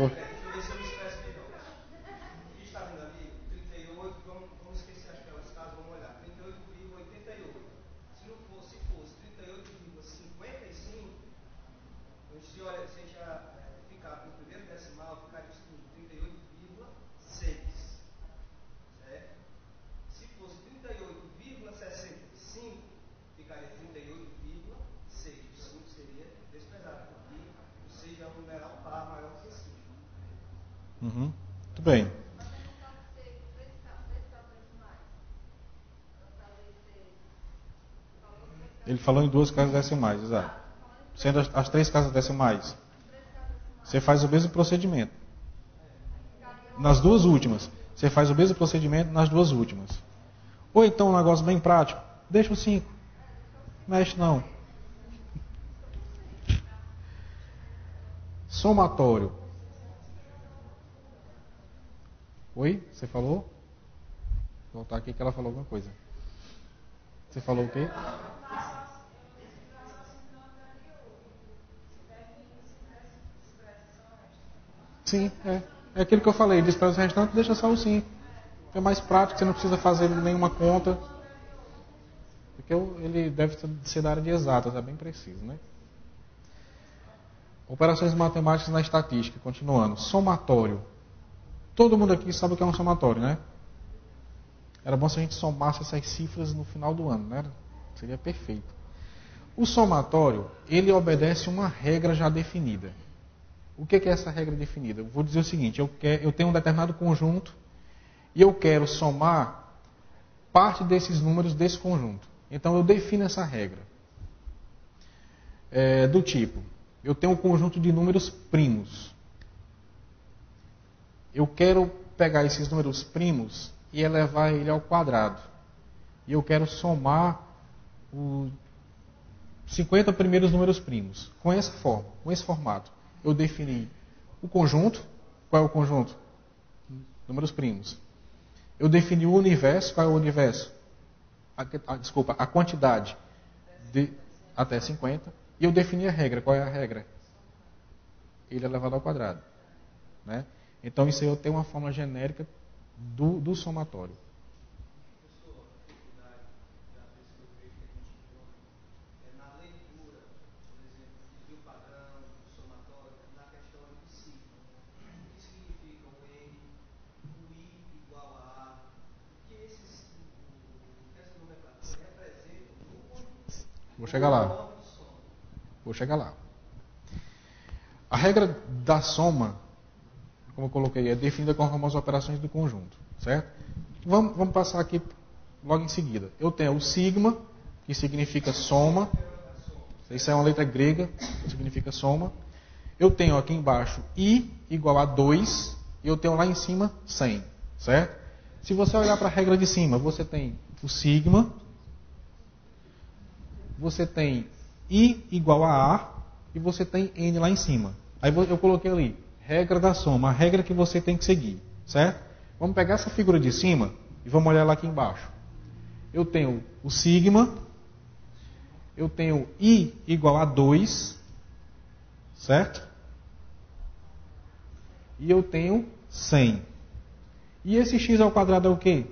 Uhum. Muito bem. Ele falou em 2 casas decimais, exato. Sendo as 3 casas decimais, você faz o mesmo procedimento. Nas 2 últimas, você faz o mesmo procedimento nas 2 últimas. Ou então um negócio bem prático, deixa o 5. Mexe não. Somatório. Oi? Você falou? Vou voltar aqui que ela falou alguma coisa. Você falou o quê? Sim, é. É aquilo que eu falei, despreza o restante, deixa só o 5. É mais prático, você não precisa fazer nenhuma conta. Porque ele deve ser da área de exatas, é bem preciso, né? Operações matemáticas na estatística, continuando. Somatório. Todo mundo aqui sabe o que é um somatório, né? Era bom se a gente somasse essas cifras no final do ano, né? Seria perfeito. O somatório, ele obedece uma regra já definida. O que é essa regra definida? Eu vou dizer o seguinte, eu tenho um determinado conjunto e eu quero somar parte desses números desse conjunto. Então eu defino essa regra. Do tipo, eu tenho um conjunto de números primos. Eu quero pegar esses números primos e elevar ele ao quadrado. E eu quero somar os 50 primeiros números primos. Com essa forma, com esse formato. Eu defini o conjunto. Qual é o conjunto? Números primos. Eu defini o universo. Qual é o universo? A quantidade de até 50. E eu defini a regra. Qual é a regra? Ele é elevado ao quadrado. Né? Então isso aí eu tenho uma forma genérica do somatório. chegar lá. Vou chegar lá. A regra da soma, como eu coloquei, é definida conforme as operações do conjunto, certo? Vamos passar aqui logo em seguida. Eu tenho o sigma, que significa soma. Isso é uma letra grega, que significa soma. Eu tenho aqui embaixo i igual a 2, e eu tenho lá em cima 100, certo? Se você olhar para a regra de cima, você tem o sigma, você tem i igual a a, e você tem n lá em cima. Aí eu coloquei ali, regra da soma, a regra que você tem que seguir, certo? Vamos pegar essa figura de cima e vamos olhar lá aqui embaixo. Eu tenho o sigma, eu tenho i igual a 2, certo? E eu tenho 100. E esse x ao quadrado é o quê?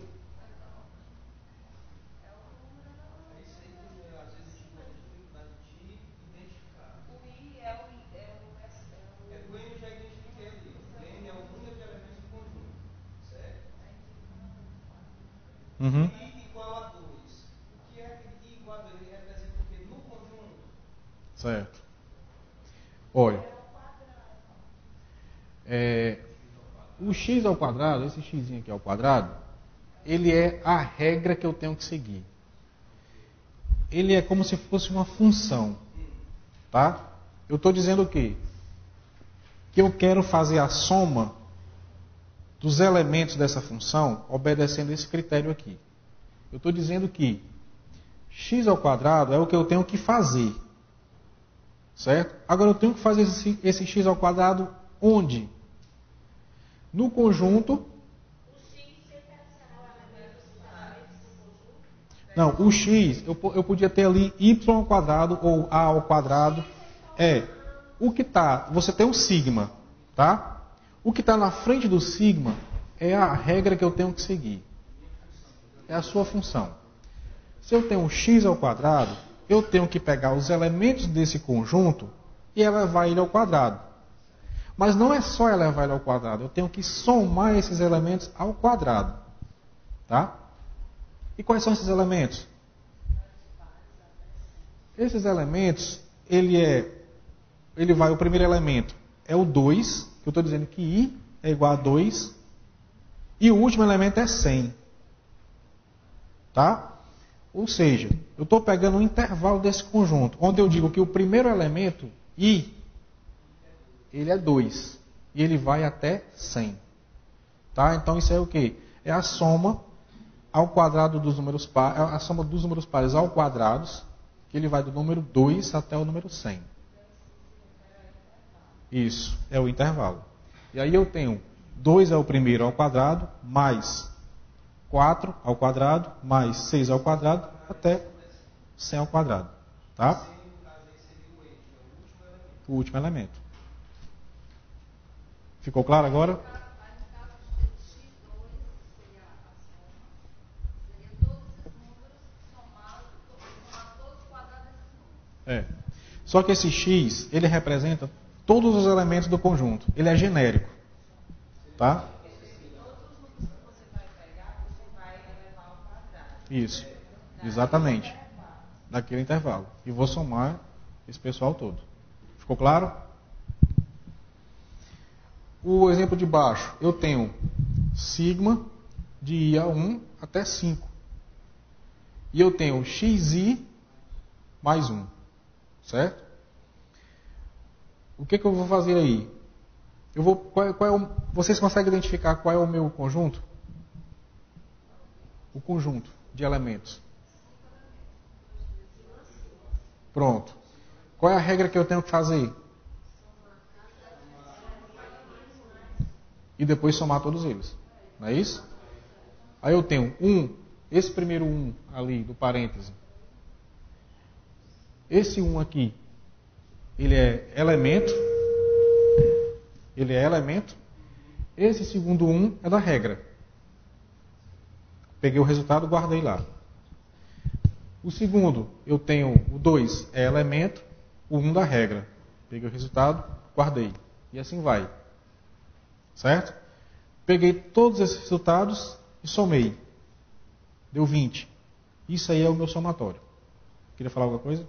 Uhum. I igual a 2. O que é aquele I igual a 2? Ele representa o quê? No conjunto? Certo. Olha. O x ao quadrado, esse x aqui ao quadrado, ele é a regra que eu tenho que seguir. Ele é como se fosse uma função. Tá? Eu estou dizendo o quê? Que eu quero fazer a soma dos elementos dessa função obedecendo esse critério aqui. Eu estou dizendo que x ao quadrado é o que eu tenho que fazer. Certo? Agora eu tenho que fazer esse x ao quadrado onde? No conjunto. Não, o x, eu podia ter ali y ao quadrado ou a ao quadrado. O que está, você tem um sigma, tá? O que está na frente do sigma é a regra que eu tenho que seguir. É a sua função. Se eu tenho um x ao quadrado, eu tenho que pegar os elementos desse conjunto e elevar ele ao quadrado. Mas não é só elevar ele ao quadrado, eu tenho que somar esses elementos ao quadrado. Tá? E quais são esses elementos? Esses elementos, o primeiro elemento é o 2, que eu estou dizendo que i é igual a 2, e o último elemento é 100. Tá? Ou seja, eu estou pegando um intervalo desse conjunto, onde eu digo que o primeiro elemento, i, ele é 2, e ele vai até 100. Tá? Então isso é o quê? É a soma ao quadrado dos números pares, a soma dos números pares ao quadrado, que ele vai do número 2 até o número 100. Isso, é o intervalo. E aí eu tenho 2 é o primeiro ao quadrado, mais 4 ao quadrado, mais 6 ao quadrado, até 100 ao quadrado. Tá? O último elemento. Ficou claro agora? Só que esse x, ele representa todos os elementos do conjunto. Ele é genérico. Tá? Isso. Exatamente. Naquele intervalo. E vou somar esse pessoal todo. Ficou claro? O exemplo de baixo, eu tenho sigma de i a 1 até 5. E eu tenho xi mais 1. Certo? O que eu vou fazer aí? Vocês conseguem identificar qual é o meu conjunto? O conjunto de elementos. Pronto. Qual é a regra que eu tenho que fazer? E depois somar todos eles. Não é isso? Aí eu tenho 1, esse primeiro 1 ali do parêntese. Esse 1 aqui, ele é elemento. Ele é elemento. Esse segundo 1 é da regra. Peguei o resultado, guardei lá. O segundo, eu tenho o 2 é elemento, o 1 da regra. Peguei o resultado, guardei. E assim vai. Certo? Peguei todos esses resultados e somei. Deu 20. Isso aí é o meu somatório. Queria falar alguma coisa?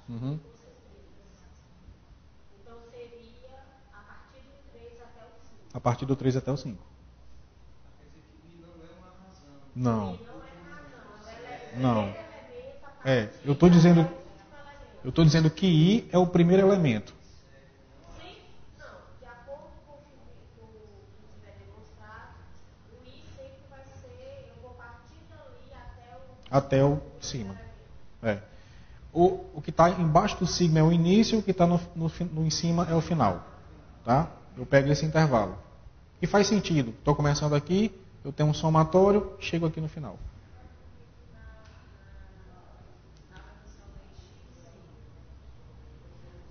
Uhum. Então seria a partir do 3 até o 5. A partir do 3 até o 5. Quer dizer que I não é uma razão. Não. E não é razão, ela é o Não. primeiro elemento a É, partir eu estou até dizendo, o último elemento. eu tô dizendo que I é o primeiro elemento. Sim? Não. De acordo com o que tiver demonstrado, o I sempre vai ser, eu vou partir dali Até o cima. É. O que está embaixo do sigma é o início, o que está no em cima é o final. Tá? Eu pego esse intervalo. E faz sentido. Estou começando aqui, eu tenho um somatório, chego aqui no final.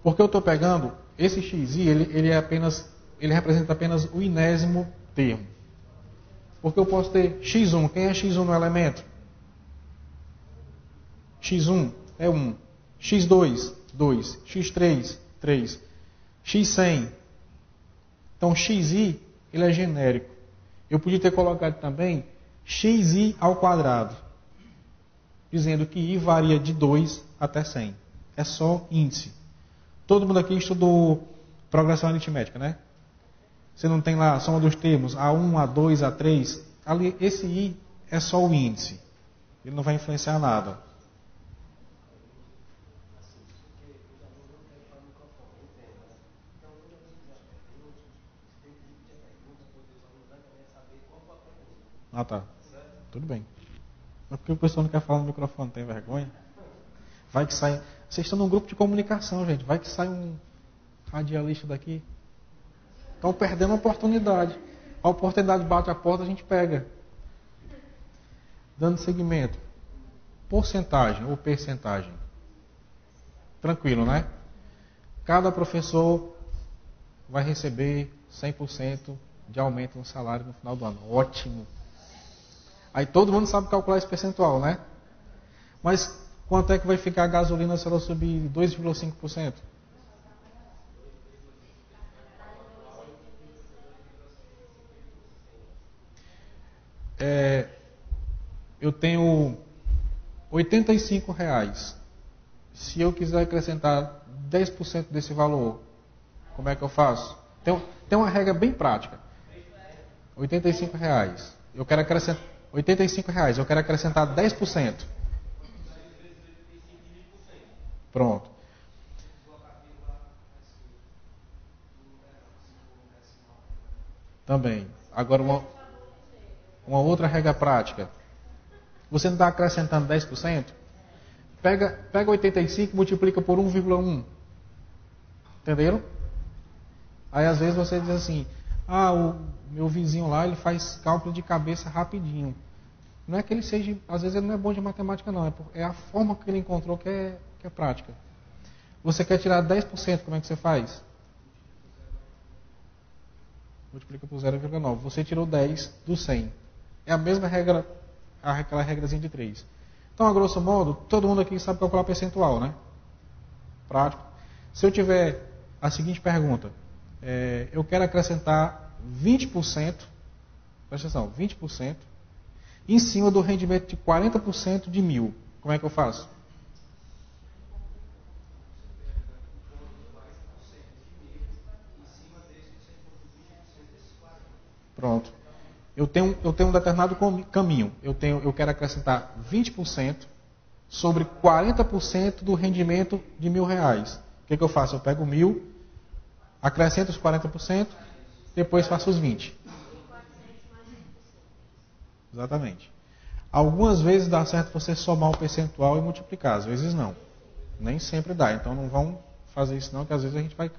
Porque eu estou pegando esse xi, ele representa apenas o enésimo termo. Porque eu posso ter x1. Quem é x1 no elemento? x1 é 1. x2, 2. x3, 3. x100. Então, xi, ele é genérico. Eu podia ter colocado também xi ao quadrado, dizendo que i varia de 2 até 100. É só índice. Todo mundo aqui estudou progressão aritmética, né? Você não tem lá a soma dos termos A1, A2, A3. Ali, esse i é só o índice. Ele não vai influenciar nada. Ah, tá. Tudo bem. Mas por que o pessoal não quer falar no microfone? Tem vergonha? Vai que sai... Vocês estão num grupo de comunicação, gente. Vai que sai um radialista daqui. Estão perdendo a oportunidade. A oportunidade bate a porta, a gente pega. Dando seguimento. Porcentagem ou percentagem. Tranquilo, né? Cada professor vai receber 100% de aumento no salário no final do ano. Ótimo. Aí todo mundo sabe calcular esse percentual, né? Mas quanto é que vai ficar a gasolina se ela subir 2,5%? Eu tenho R$ 85. Se eu quiser acrescentar 10% desse valor, como é que eu faço? Tem uma regra bem prática. R$ 85. Eu quero acrescentar R$ 85. Eu quero acrescentar 10%. Pronto. Também. Agora uma outra regra prática. Você não está acrescentando 10%? Pega 85 e multiplica por 1,1. Entenderam? Aí às vezes você diz assim, o meu vizinho lá, ele faz cálculo de cabeça rapidinho. Não é que ele seja, às vezes ele não é bom de matemática não, é a forma que ele encontrou que é prática. Você quer tirar 10%, como é que você faz? Multiplica por 0,9. Você tirou 10 do 100. É a mesma regra, aquela regrazinha de 3. Então, a grosso modo, todo mundo aqui sabe calcular percentual, né? Prático. Se eu tiver a seguinte pergunta, eu quero acrescentar 20%, presta atenção, 20%, em cima do rendimento de 40% de 1.000. Como é que eu faço? Pronto. Eu tenho um determinado caminho. Eu quero acrescentar 20% sobre 40% do rendimento de R$ 1.000. O que eu faço? Eu pego 1.000, acrescento os 40%, depois faço os 20%. Exatamente. Algumas vezes dá certo você somar o percentual e multiplicar, às vezes não. Nem sempre dá. Então não vão fazer isso não, que às vezes a gente vai...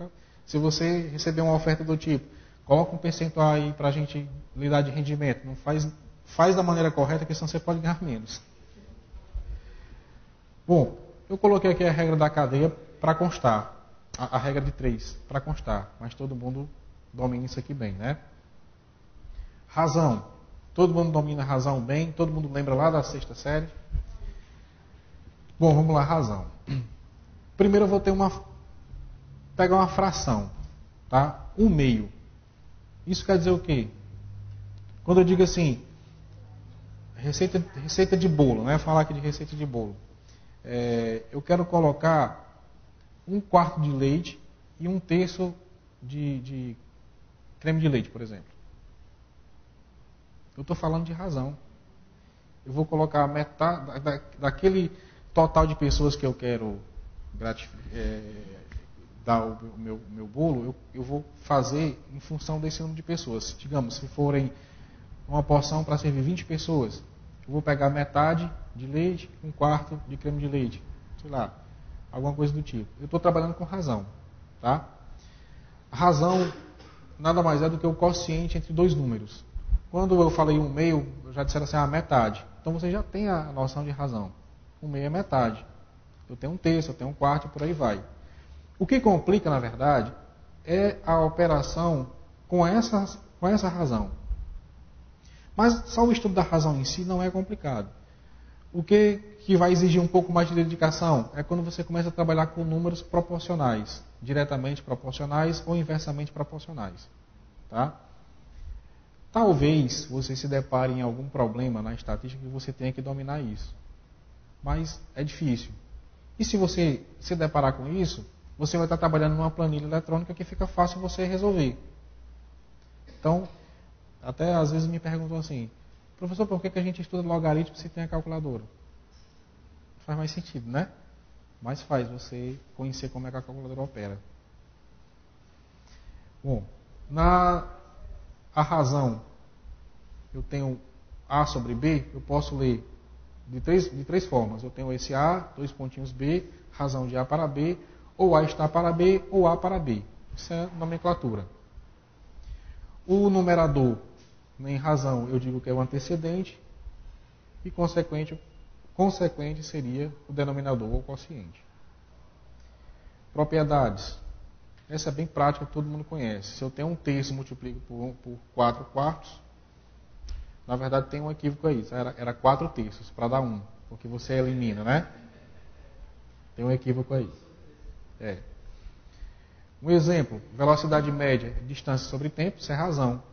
Se você receber uma oferta do tipo, coloca um percentual aí para a gente lidar de rendimento, não faz da maneira correta, que senão você pode ganhar menos. Bom, eu coloquei aqui a regra da cadeia para constar. A regra de 3 para constar. Mas todo mundo domina isso aqui bem, né? Razão. Todo mundo domina a razão bem. Todo mundo lembra lá da 6ª série. Bom, vamos lá, razão. Primeiro eu vou pegar uma fração. Tá? 1/2. Isso quer dizer o quê? Quando eu digo assim, receita de bolo, né? Falar aqui de receita de bolo. Eu quero colocar um quarto de leite e um terço de creme de leite, por exemplo. Eu estou falando de razão. Eu vou colocar metade daquele total de pessoas que eu quero dar o meu bolo, eu vou fazer em função desse número de pessoas. Digamos, se forem uma porção para servir 20 pessoas, eu vou pegar metade de leite, um quarto de creme de leite, sei lá, alguma coisa do tipo. Eu estou trabalhando com razão, tá? A razão nada mais é do que o quociente entre dois números. Quando eu falei 1/2, eu já disseram assim, metade. Então você já tem a noção de razão. 1/2 é metade. Eu tenho um terço, eu tenho um quarto e por aí vai. O que complica, na verdade, é a operação com essa razão. Mas só o estudo da razão em si não é complicado. O que vai exigir um pouco mais de dedicação é quando você começa a trabalhar com números proporcionais, diretamente proporcionais ou inversamente proporcionais. Tá? Talvez você se depare em algum problema na estatística que você tenha que dominar isso. Mas é difícil. E se você se deparar com isso, você vai estar trabalhando numa planilha eletrônica que fica fácil você resolver. Então, até às vezes me perguntam assim, professor, por que a gente estuda logaritmo se tem a calculadora? Não faz mais sentido, né? Mas faz você conhecer como é que a calculadora opera. Bom, a razão, eu tenho A sobre B, eu posso ler de três formas. Eu tenho esse A, dois pontinhos B, razão de A para B, ou A está para B, ou A para B. Isso é nomenclatura. O numerador, em razão, eu digo que é o antecedente, e consequente seria o denominador ou quociente. Propriedades. Essa é bem prática, todo mundo conhece. Se eu tenho um terço, multiplico por 4 quartos. Na verdade, tem um equívoco aí. Era 4 terços para dar 1, porque você elimina, né? Tem um equívoco aí. Um exemplo, velocidade média, distância sobre tempo, isso é razão.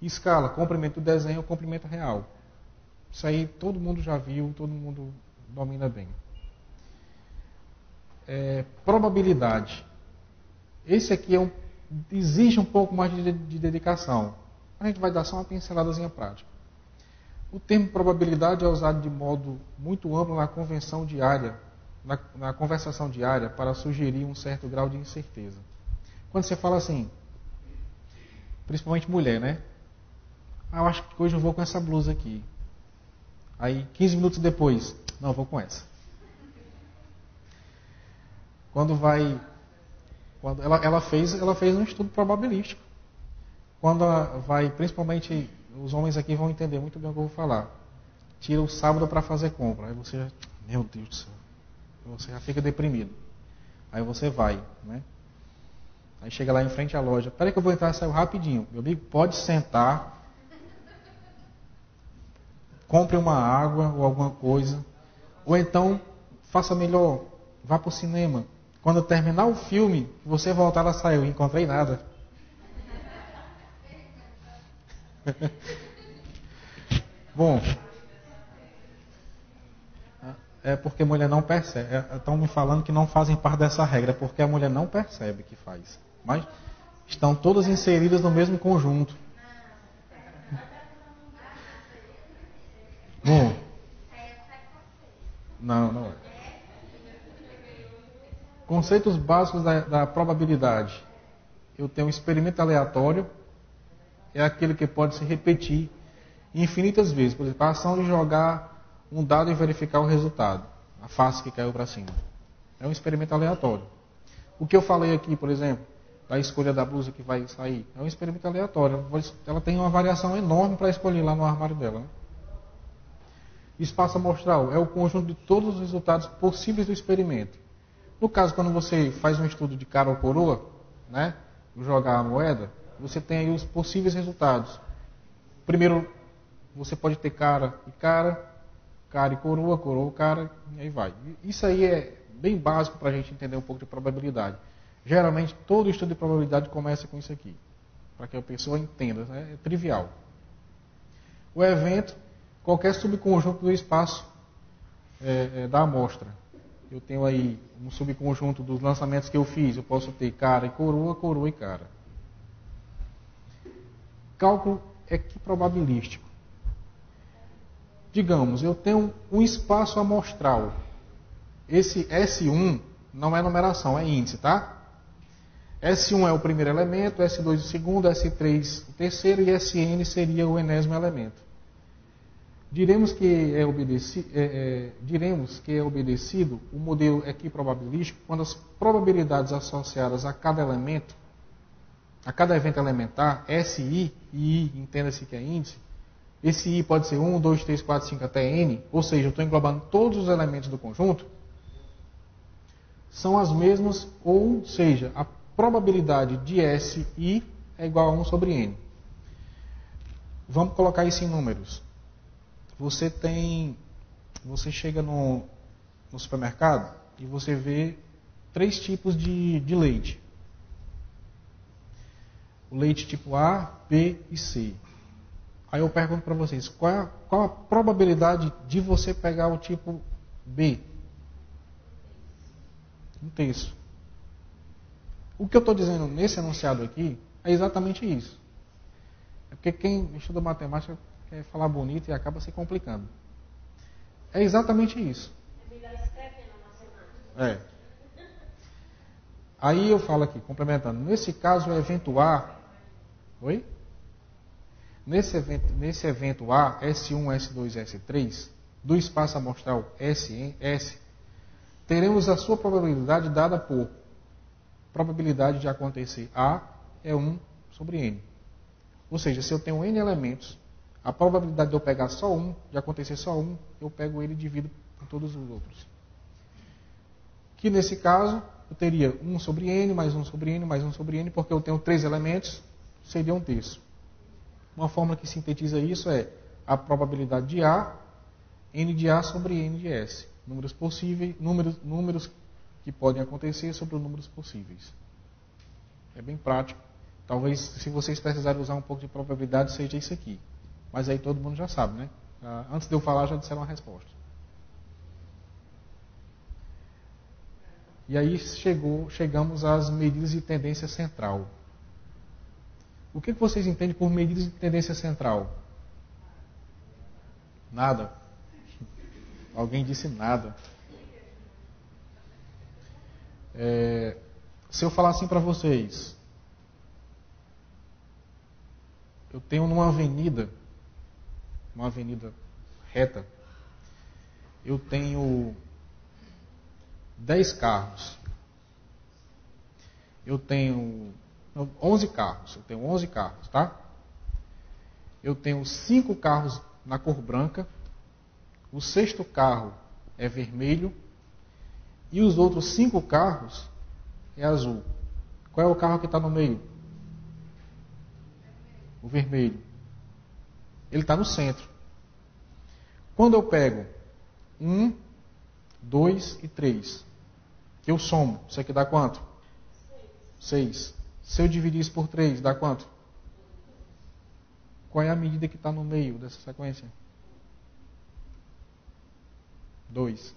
Escala, comprimento do desenho, comprimento real. Isso aí todo mundo já viu, todo mundo domina bem. Probabilidade. Esse aqui exige um pouco mais de dedicação. A gente vai dar só uma pinceladazinha prática. O termo probabilidade é usado de modo muito amplo na convenção diária, na conversação diária, para sugerir um certo grau de incerteza. Quando você fala assim, principalmente mulher, né? Eu acho que hoje eu vou com essa blusa aqui. Aí, 15 minutos depois, não, eu vou com essa. Quando ela fez um estudo probabilístico. Quando vai, principalmente, os homens aqui vão entender muito bem o que eu vou falar. Tira o sábado para fazer compra. Aí você já, meu Deus do céu, você já fica deprimido. Aí você vai, né? Aí chega lá em frente à loja. Espera que eu vou entrar e saio rapidinho. Meu amigo, pode sentar. Compre uma água ou alguma coisa. Ou então, faça melhor. Vá para o cinema. Quando terminar o filme, você voltar, ela saiu. Encontrei nada. Bom. É porque a mulher não percebe. Estão me falando que não fazem parte dessa regra. É porque a mulher não percebe que faz. Mas estão todas inseridas no mesmo conjunto. Bom. Não é. Conceitos básicos da probabilidade. Eu tenho um experimento aleatório. É aquele que pode se repetir infinitas vezes. Por exemplo, a ação de jogar um dado e verificar o resultado. A face que caiu para cima. É um experimento aleatório. O que eu falei aqui, por exemplo, da escolha da blusa que vai sair, é um experimento aleatório. Ela tem uma variação enorme para escolher lá no armário dela. Né? Espaço amostral é o conjunto de todos os resultados possíveis do experimento. No caso, quando você faz um estudo de cara ou coroa, né, jogar a moeda, você tem aí os possíveis resultados. Primeiro, você pode ter cara e coroa, cara, e aí vai. Isso aí é bem básico para a gente entender um pouco de probabilidade. Geralmente, todo estudo de probabilidade começa com isso aqui, para que a pessoa entenda, né? É trivial. O evento, qualquer subconjunto do espaço da amostra. Eu tenho aí um subconjunto dos lançamentos que eu fiz. Eu posso ter cara e coroa, coroa e cara. Cálculo equiprobabilístico. Digamos, eu tenho um espaço amostral. Esse S1 não é numeração, é índice, tá? S1 é o primeiro elemento, S2 o segundo, S3 o terceiro e Sn seria o enésimo elemento. Diremos que é obedecido o modelo equiprobabilístico quando as probabilidades associadas a cada elemento, a cada evento elementar, SI e I, entenda-se que é índice, esse I pode ser 1, 2, 3, 4, 5 até N, ou seja, eu estou englobando todos os elementos do conjunto, são as mesmas, ou seja, a probabilidade de SI é igual a 1 sobre N. Vamos colocar isso em números. Você chega no supermercado e você vê 3 tipos de leite. O leite tipo A, B e C. Aí eu pergunto para vocês, qual a probabilidade de você pegar o tipo B? 1/3. O que eu estou dizendo nesse enunciado aqui é exatamente isso. É porque quem estuda matemática quer falar bonito e acaba se complicando. É exatamente isso. É melhor escrever na matemática. É. Aí eu falo aqui, complementando. Nesse caso, o evento A... Oi? Nesse evento A, S1, S2, S3, do espaço amostral S, teremos a sua probabilidade dada por probabilidade de acontecer A é 1 sobre N. Ou seja, se eu tenho N elementos, a probabilidade de eu pegar só um, de acontecer só um, eu pego ele e divido por todos os outros. Que nesse caso, eu teria 1 sobre N, mais 1 sobre N, mais 1 sobre N, porque eu tenho 3 elementos, seria 1/3. Uma fórmula que sintetiza isso é a probabilidade de A, N de A sobre N de S. Números possíveis, números que podem acontecer sobre os números possíveis. É bem prático. Talvez, se vocês precisarem usar um pouco de probabilidade, seja isso aqui. Mas aí todo mundo já sabe, né? Antes de eu falar, já disseram a resposta. E aí chegamos às medidas de tendência central. O que vocês entendem por medidas de tendência central? Nada. Alguém disse nada. Se eu falar assim para vocês, eu tenho numa avenida, uma avenida reta, eu tenho 10 carros. Eu tenho 11 carros. Eu tenho 11 carros, tá? Eu tenho 5 carros na cor branca. O 6º carro é vermelho. E os outros 5 carros é azul. Qual é o carro que está no meio? O vermelho. Ele está no centro. Quando eu pego 1, 2 e 3, eu somo. Isso aqui dá quanto? 6. Se eu dividir isso por 3, dá quanto? Qual é a medida que está no meio dessa sequência? 2.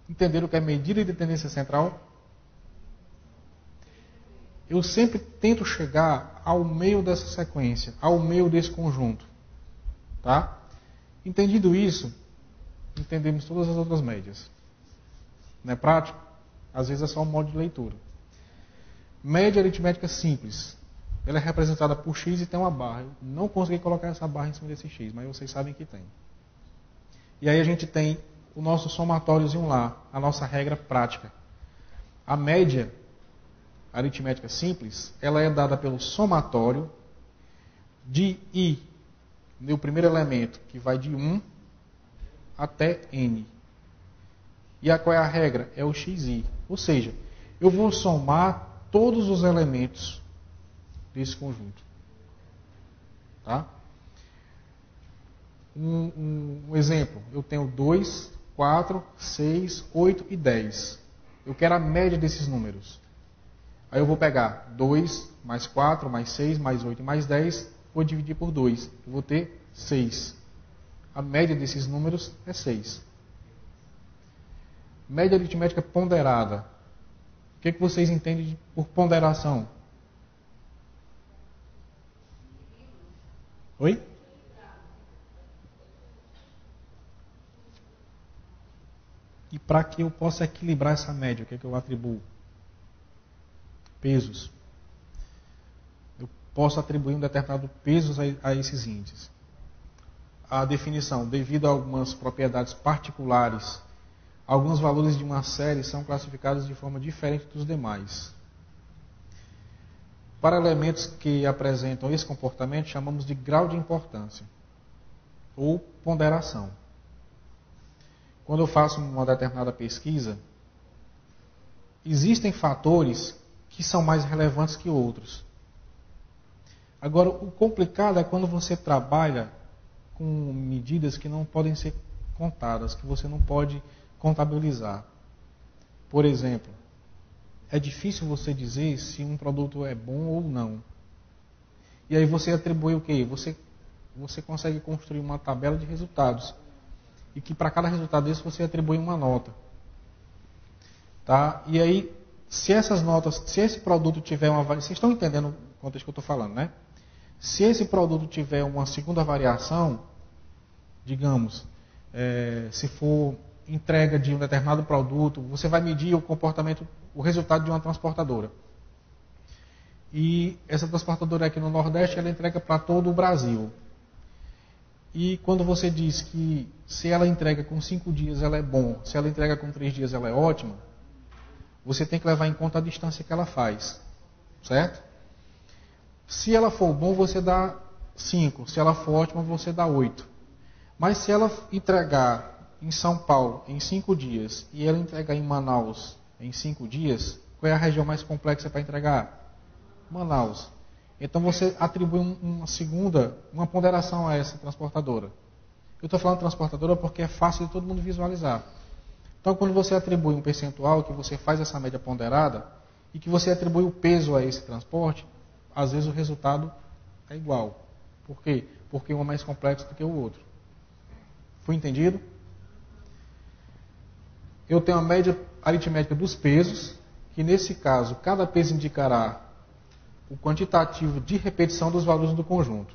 Entenderam o que é medida de tendência central? Eu sempre tento chegar ao meio dessa sequência, ao meio desse conjunto. Tá? Entendido isso, entendemos todas as outras médias. Não é prático? Às vezes é só um modo de leitura. Média aritmética simples. Ela é representada por x e tem uma barra. Eu não consegui colocar essa barra em cima desse x, mas vocês sabem que tem. E aí a gente tem o nosso somatóriozinho lá, a nossa regra prática. A média aritmética simples, ela é dada pelo somatório de i, no primeiro elemento, que vai de 1 até n. E qual é a regra? É o xi. Ou seja, eu vou somar todos os elementos desse conjunto. Tá? Um exemplo, eu tenho 2, 4, 6, 8 e 10. Eu quero a média desses números. Aí eu vou pegar 2, mais 4, mais 6, mais 8 e mais 10, vou dividir por 2. Eu vou ter 6. A média desses números é 6. Média aritmética ponderada. O que vocês entendem por ponderação? Oi? E para que eu possa equilibrar essa média, o que eu atribuo? Pesos. Eu posso atribuir um determinado peso a esses índices. A definição, devido a algumas propriedades particulares, alguns valores de uma série são classificados de forma diferente dos demais. Para elementos que apresentam esse comportamento, chamamos de grau de importância ou ponderação. Quando eu faço uma determinada pesquisa, existem fatores que são mais relevantes que outros. Agora, o complicado é quando você trabalha com medidas que não podem ser contadas, que você não pode contabilizar. Por exemplo, é difícil você dizer se um produto é bom ou não. E aí você atribui o quê? Você consegue construir uma tabela de resultados. E que para cada resultado desse você atribui uma nota. Tá? E aí, se essas notas, se esse produto tiver uma variação, vocês estão entendendo o contexto que eu estou falando, né? Se esse produto tiver uma segunda variação, digamos, se for entrega de um determinado produto, você vai medir o comportamento, o resultado de uma transportadora. E essa transportadora aqui no Nordeste, ela entrega para todo o Brasil. E quando você diz que se ela entrega com 5 dias ela é bom, se ela entrega com 3 dias ela é ótima, você tem que levar em conta a distância que ela faz. Certo? Se ela for bom, você dá 5. Se ela for ótima, você dá 8. Mas se ela entregar em São Paulo em 5 dias e ela entregar em Manaus em 5 dias, qual é a região mais complexa para entregar? Manaus. Então você atribui uma ponderação a essa transportadora. Eu estou falando transportadora porque é fácil de todo mundo visualizar. Então quando você atribui um percentual, que você faz essa média ponderada, e que você atribui o peso a esse transporte, às vezes o resultado é igual. Por quê? Porque um é mais complexo do que o outro. Foi entendido? Eu tenho a média aritmética dos pesos, que nesse caso, cada peso indicará o quantitativo de repetição dos valores do conjunto.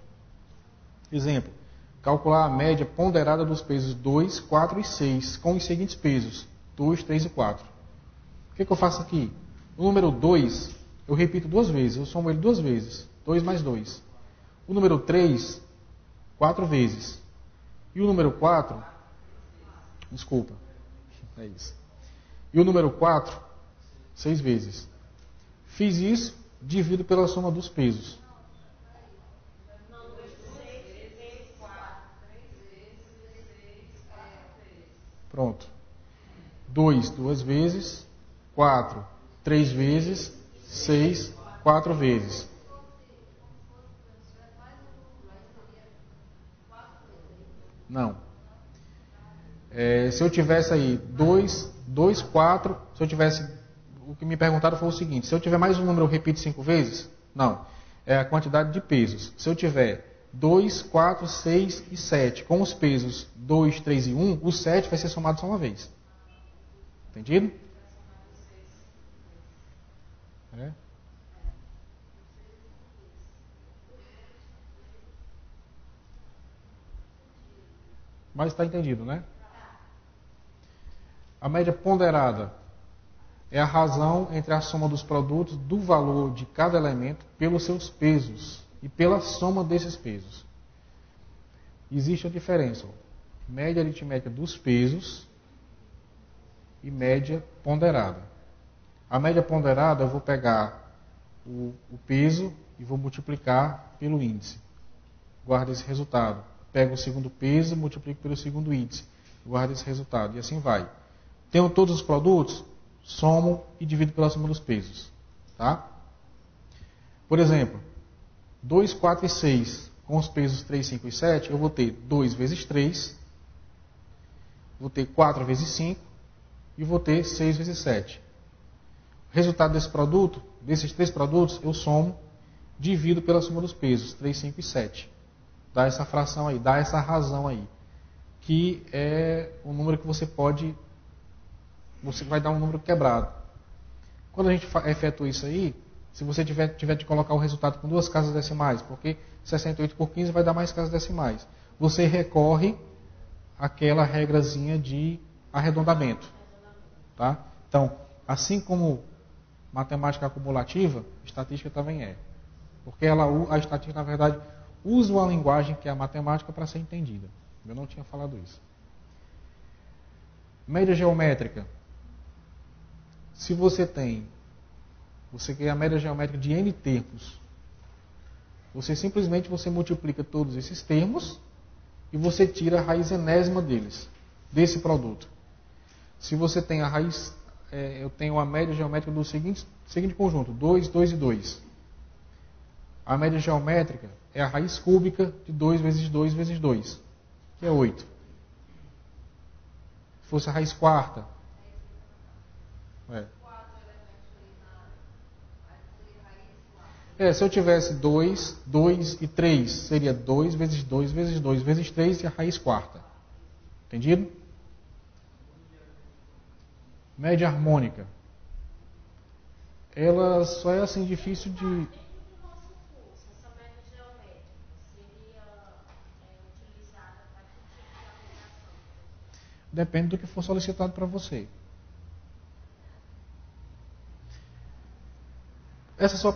Exemplo, calcular a média ponderada dos pesos 2, 4 e 6, com os seguintes pesos, 2, 3 e 4. O que eu faço aqui? O número 2, eu repito 2 vezes, eu somo ele 2 vezes, 2 mais 2. O número 3, 4 vezes. E o número 4, desculpa, é isso. E o número 4, 6 vezes. Fiz isso, divido pela soma dos pesos. Pronto. 2, 2 vezes. 4, 3 vezes. 6, 4 vezes. Não. Se eu tivesse aí 2, 4, se eu tivesse... O que me perguntaram foi o seguinte: se eu tiver mais um número, eu repito 5 vezes? Não. É a quantidade de pesos. Se eu tiver 2, 4, 6 e 7, com os pesos 2, 3 e 1, o 7 vai ser somado só uma vez. Entendido? É. Mas está entendido, né? A média ponderada é a razão entre a soma dos produtos do valor de cada elemento pelos seus pesos e pela soma desses pesos. Existe a diferença: média aritmética dos pesos e média ponderada. A média ponderada eu vou pegar o peso e vou multiplicar pelo índice. Guardo esse resultado. Pego o segundo peso, multiplico pelo segundo índice. Guardo esse resultado. E assim vai. Tenho todos os produtos? Somo e divido pela soma dos pesos. Tá? Por exemplo, 2, 4 e 6, com os pesos 3, 5 e 7, eu vou ter 2 vezes 3, vou ter 4 vezes 5 e vou ter 6 vezes 7. O resultado desse produto, desses 3 produtos, eu somo, divido pela soma dos pesos, 3, 5 e 7. Dá essa fração aí, dá essa razão aí, que é o número que você pode você vai dar um número quebrado. Quando a gente efetua isso aí, se você tiver de colocar o resultado com 2 casas decimais, porque 68 por 15 vai dar mais casas decimais, você recorre àquela regrazinha de arredondamento. Tá? Então, assim como matemática acumulativa, estatística também é. Porque a estatística, na verdade, usa uma linguagem que é a matemática para ser entendida. Eu não tinha falado isso. Média geométrica. Se você quer a média geométrica de n termos, você simplesmente multiplica todos esses termos e você tira a raiz enésima deles, desse produto. Se você tem a raiz, eu tenho a média geométrica do seguinte conjunto, 2, 2 e 2. A média geométrica é a raiz cúbica de 2 vezes 2 vezes 2, que é 8. Se fosse a raiz quarta, se eu tivesse 2, 2 e 3, seria 2 vezes 2 vezes 2 vezes 3 e a raiz quarta. Entendido? Média harmônica. Ela só é assim difícil de... Dentro do nosso curso, essa média geométrica seria utilizada para que tipo de aplicação? Depende do que for solicitado para você. Essa só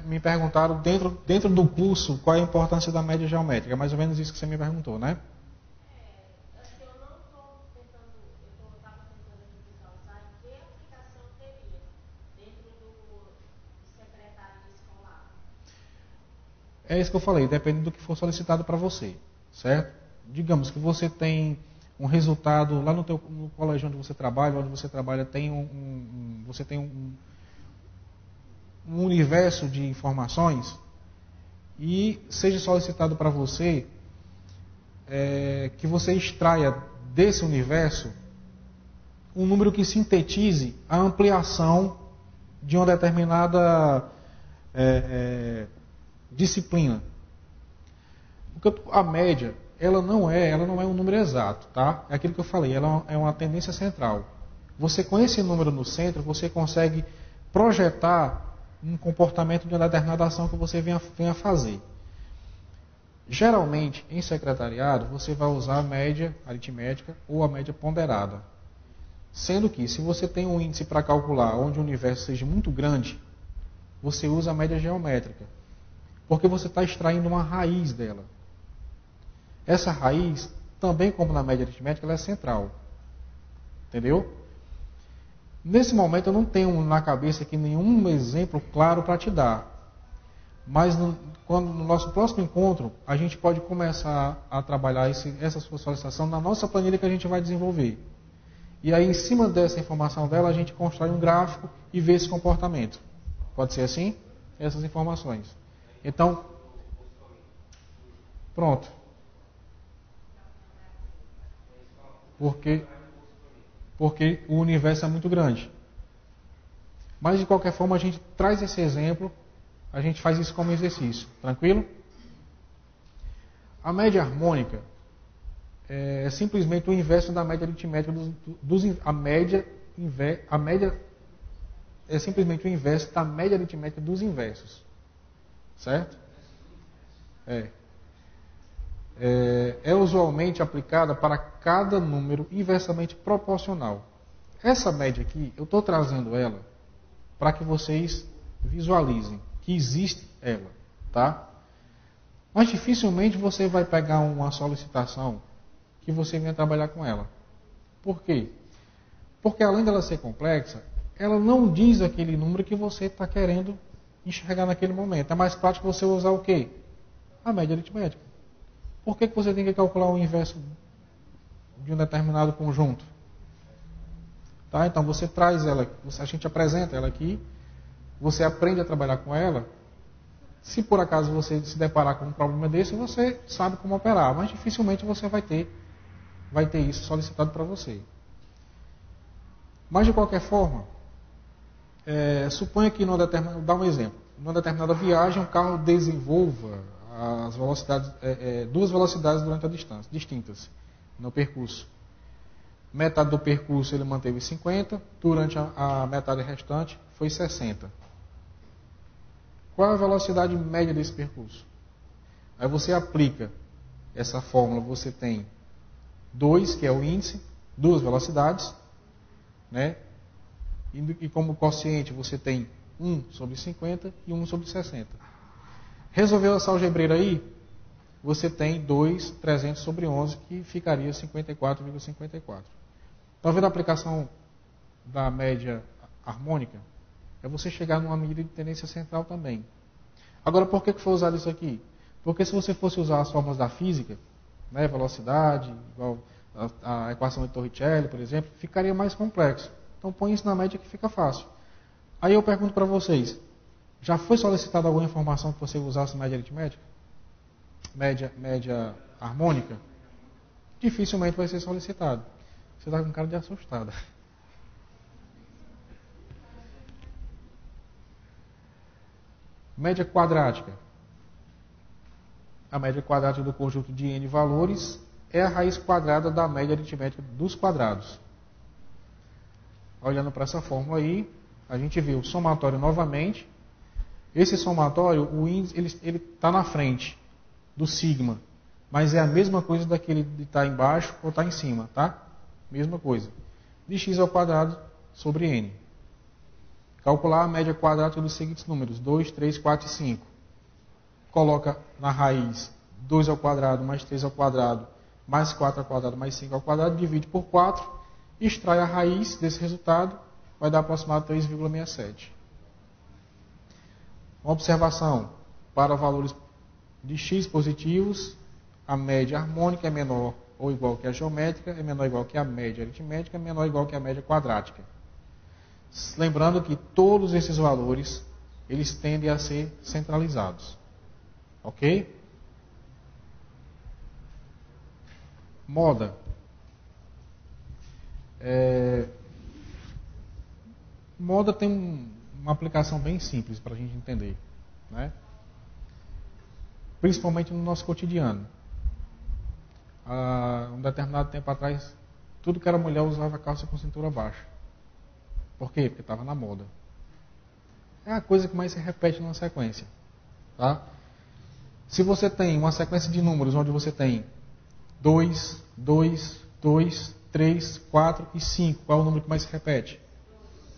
me perguntaram dentro do curso qual é a importância da média geométrica. É mais ou menos isso que você me perguntou, né? Assim, eu não estou tentando, eu estava tentando visualizar em que aplicação teria dentro do secretário escolar. É isso que eu falei, depende do que for solicitado para você, certo? Digamos que você tem um resultado lá no colégio onde você trabalha tem você tem um universo de informações e seja solicitado para você que você extraia desse universo um número que sintetize a ampliação de uma determinada disciplina. Porque a média, ela não é um número exato, tá? É aquilo que eu falei, ela é uma tendência central. Você com esse número no centro, você consegue projetar um comportamento de uma determinada ação que você venha fazer. Geralmente, em secretariado, você vai usar a média aritmética ou a média ponderada. Sendo que, se você tem um índice para calcular onde o universo seja muito grande, você usa a média geométrica. Porque você está extraindo uma raiz dela. Essa raiz, também como na média aritmética, ela é central. Entendeu? Nesse momento eu não tenho na cabeça aqui nenhum exemplo claro para te dar. Mas no nosso próximo encontro, a gente pode começar a trabalhar essa sua solicitação na nossa planilha que a gente vai desenvolver. E aí, em cima dessa informação dela, a gente constrói um gráfico e vê esse comportamento. Pode ser assim? Essas informações. Então, pronto. Porque o universo é muito grande. Mas, de qualquer forma, a gente traz esse exemplo, a gente faz isso como exercício. Tranquilo? A média harmônica é simplesmente o inverso da média aritmética a média é simplesmente o inverso da média aritmética dos inversos. Certo? É usualmente aplicada para cada número inversamente proporcional. Essa média aqui, eu estou trazendo ela para que vocês visualizem que existe ela, tá? Mas dificilmente você vai pegar uma solicitação que você venha trabalhar com ela. Por quê? Porque além dela ser complexa, ela não diz aquele número que você está querendo enxergar naquele momento. É mais prático você usar o quê? A média aritmética. Por que você tem que calcular o inverso de um determinado conjunto? Tá? Então você traz ela, a gente apresenta ela aqui, você aprende a trabalhar com ela. Se por acaso você se deparar com um problema desse, você sabe como operar, mas dificilmente você vai ter isso solicitado para você. Mas de qualquer forma, suponha que dá um exemplo, numa determinada viagem o carro desenvolva as velocidades, 2 velocidades durante a distância, distintas no percurso. Metade do percurso ele manteve 50, durante a metade restante foi 60. Qual é a velocidade média desse percurso? Aí você aplica essa fórmula, você tem 2, que é o índice, duas velocidades, né? E como quociente você tem 1 sobre 50 e 1 sobre 60. Resolveu essa algebreira aí? Você tem 2,300 sobre 11, que ficaria 54,54. Está vendo a aplicação da média harmônica? É você chegar numa medida de tendência central também. Agora, por que foi usado isso aqui? Porque se você fosse usar as fórmulas da física, né, velocidade, igual a equação de Torricelli, por exemplo, ficaria mais complexo. Então põe isso na média que fica fácil. Aí eu pergunto para vocês, já foi solicitada alguma informação que você usasse média aritmética? Média harmônica? Dificilmente vai ser solicitado. Você está com cara de assustada. Média quadrática. A média quadrática do conjunto de n valores é a raiz quadrada da média aritmética dos quadrados. Olhando para essa fórmula aí, a gente vê o somatório novamente. Esse somatório, o índice, ele está na frente do sigma, mas é a mesma coisa daquele de estar embaixo ou estar em cima, tá? Mesma coisa. De x ao quadrado sobre n. Calcular a média quadrática dos seguintes números, 2, 3, 4 e 5. Coloca na raiz 2 ao quadrado mais 3 ao quadrado mais 4 ao quadrado mais 5 ao quadrado, divide por 4, extrai a raiz desse resultado, vai dar aproximado 3,67. Uma observação, para valores de x positivos, a média harmônica é menor ou igual que a geométrica, é menor ou igual que a média aritmética, é menor ou igual que a média quadrática. Lembrando que todos esses valores, eles tendem a ser centralizados. Ok? Moda. Moda tem uma aplicação bem simples para a gente entender, né? Principalmente no nosso cotidiano. Há um determinado tempo atrás, tudo que era mulher usava calça com cintura baixa. Por quê? Porque estava na moda. É a coisa que mais se repete numa sequência. Tá? Se você tem uma sequência de números onde você tem 2, 2, 2, 3, 4 e 5, qual é o número que mais se repete?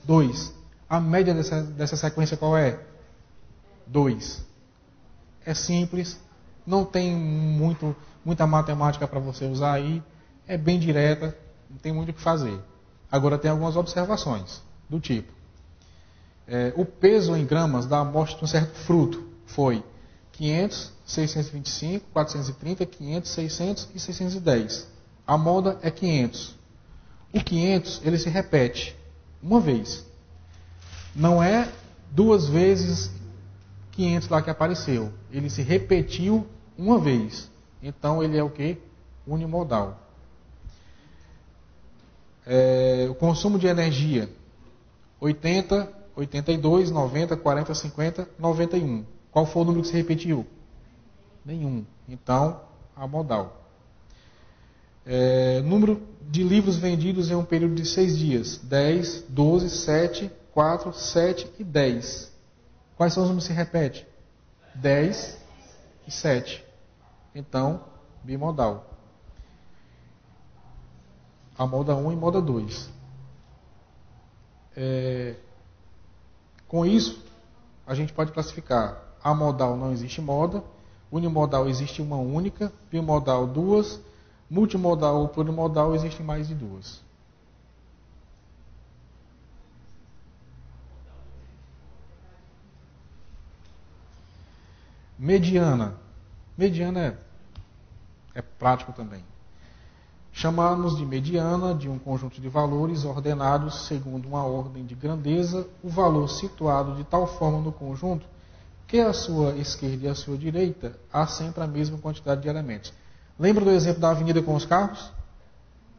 2. A média dessa sequência qual é? 2. É simples, não tem muita matemática para você usar aí, é bem direta, não tem muito o que fazer. Agora tem algumas observações do tipo. O peso em gramas da amostra de um certo fruto foi 500, 625, 430, 500, 600 e 610. A moda é 500. O 500 ele se repete uma vez. Não é duas vezes 500 lá que apareceu. Ele se repetiu uma vez. Então ele é o quê? Unimodal. O consumo de energia 80, 82, 90, 40, 50, 91. Qual foi o número que se repetiu? Nenhum. Então, amodal. Número de livros vendidos em um período de 6 dias. 10, 12, 7, 4, 7 e 10. Quais são os números que se repetem? 10 e 7. Então, bimodal. A moda 1 e moda 2. Com isso, a gente pode classificar. Amodal não existe moda. Unimodal existe uma única. Bimodal 2. Multimodal ou plurimodal existem mais de 2. Mediana. Mediana é prático também. Chamamos de mediana de um conjunto de valores ordenados segundo uma ordem de grandeza, o valor situado de tal forma no conjunto que à sua esquerda e à sua direita há sempre a mesma quantidade de elementos. Lembra do exemplo da avenida com os carros?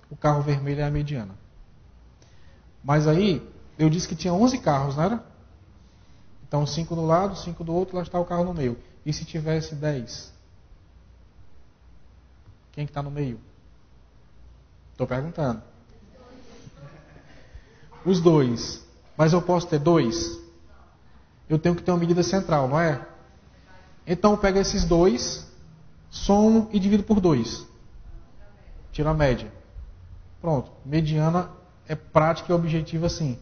O carro vermelho é a mediana. Mas aí, eu disse que tinha 11 carros, não era? Então 5 do lado, 5 do outro, lá está o carro no meio. E se tivesse 10? Quem que está no meio? Estou perguntando. Os dois. Mas eu posso ter dois? Eu tenho que ter uma medida central, não é? Então eu pego esses dois, somo e divido por 2. Tiro a média. Pronto. Mediana é prática e objetiva assim.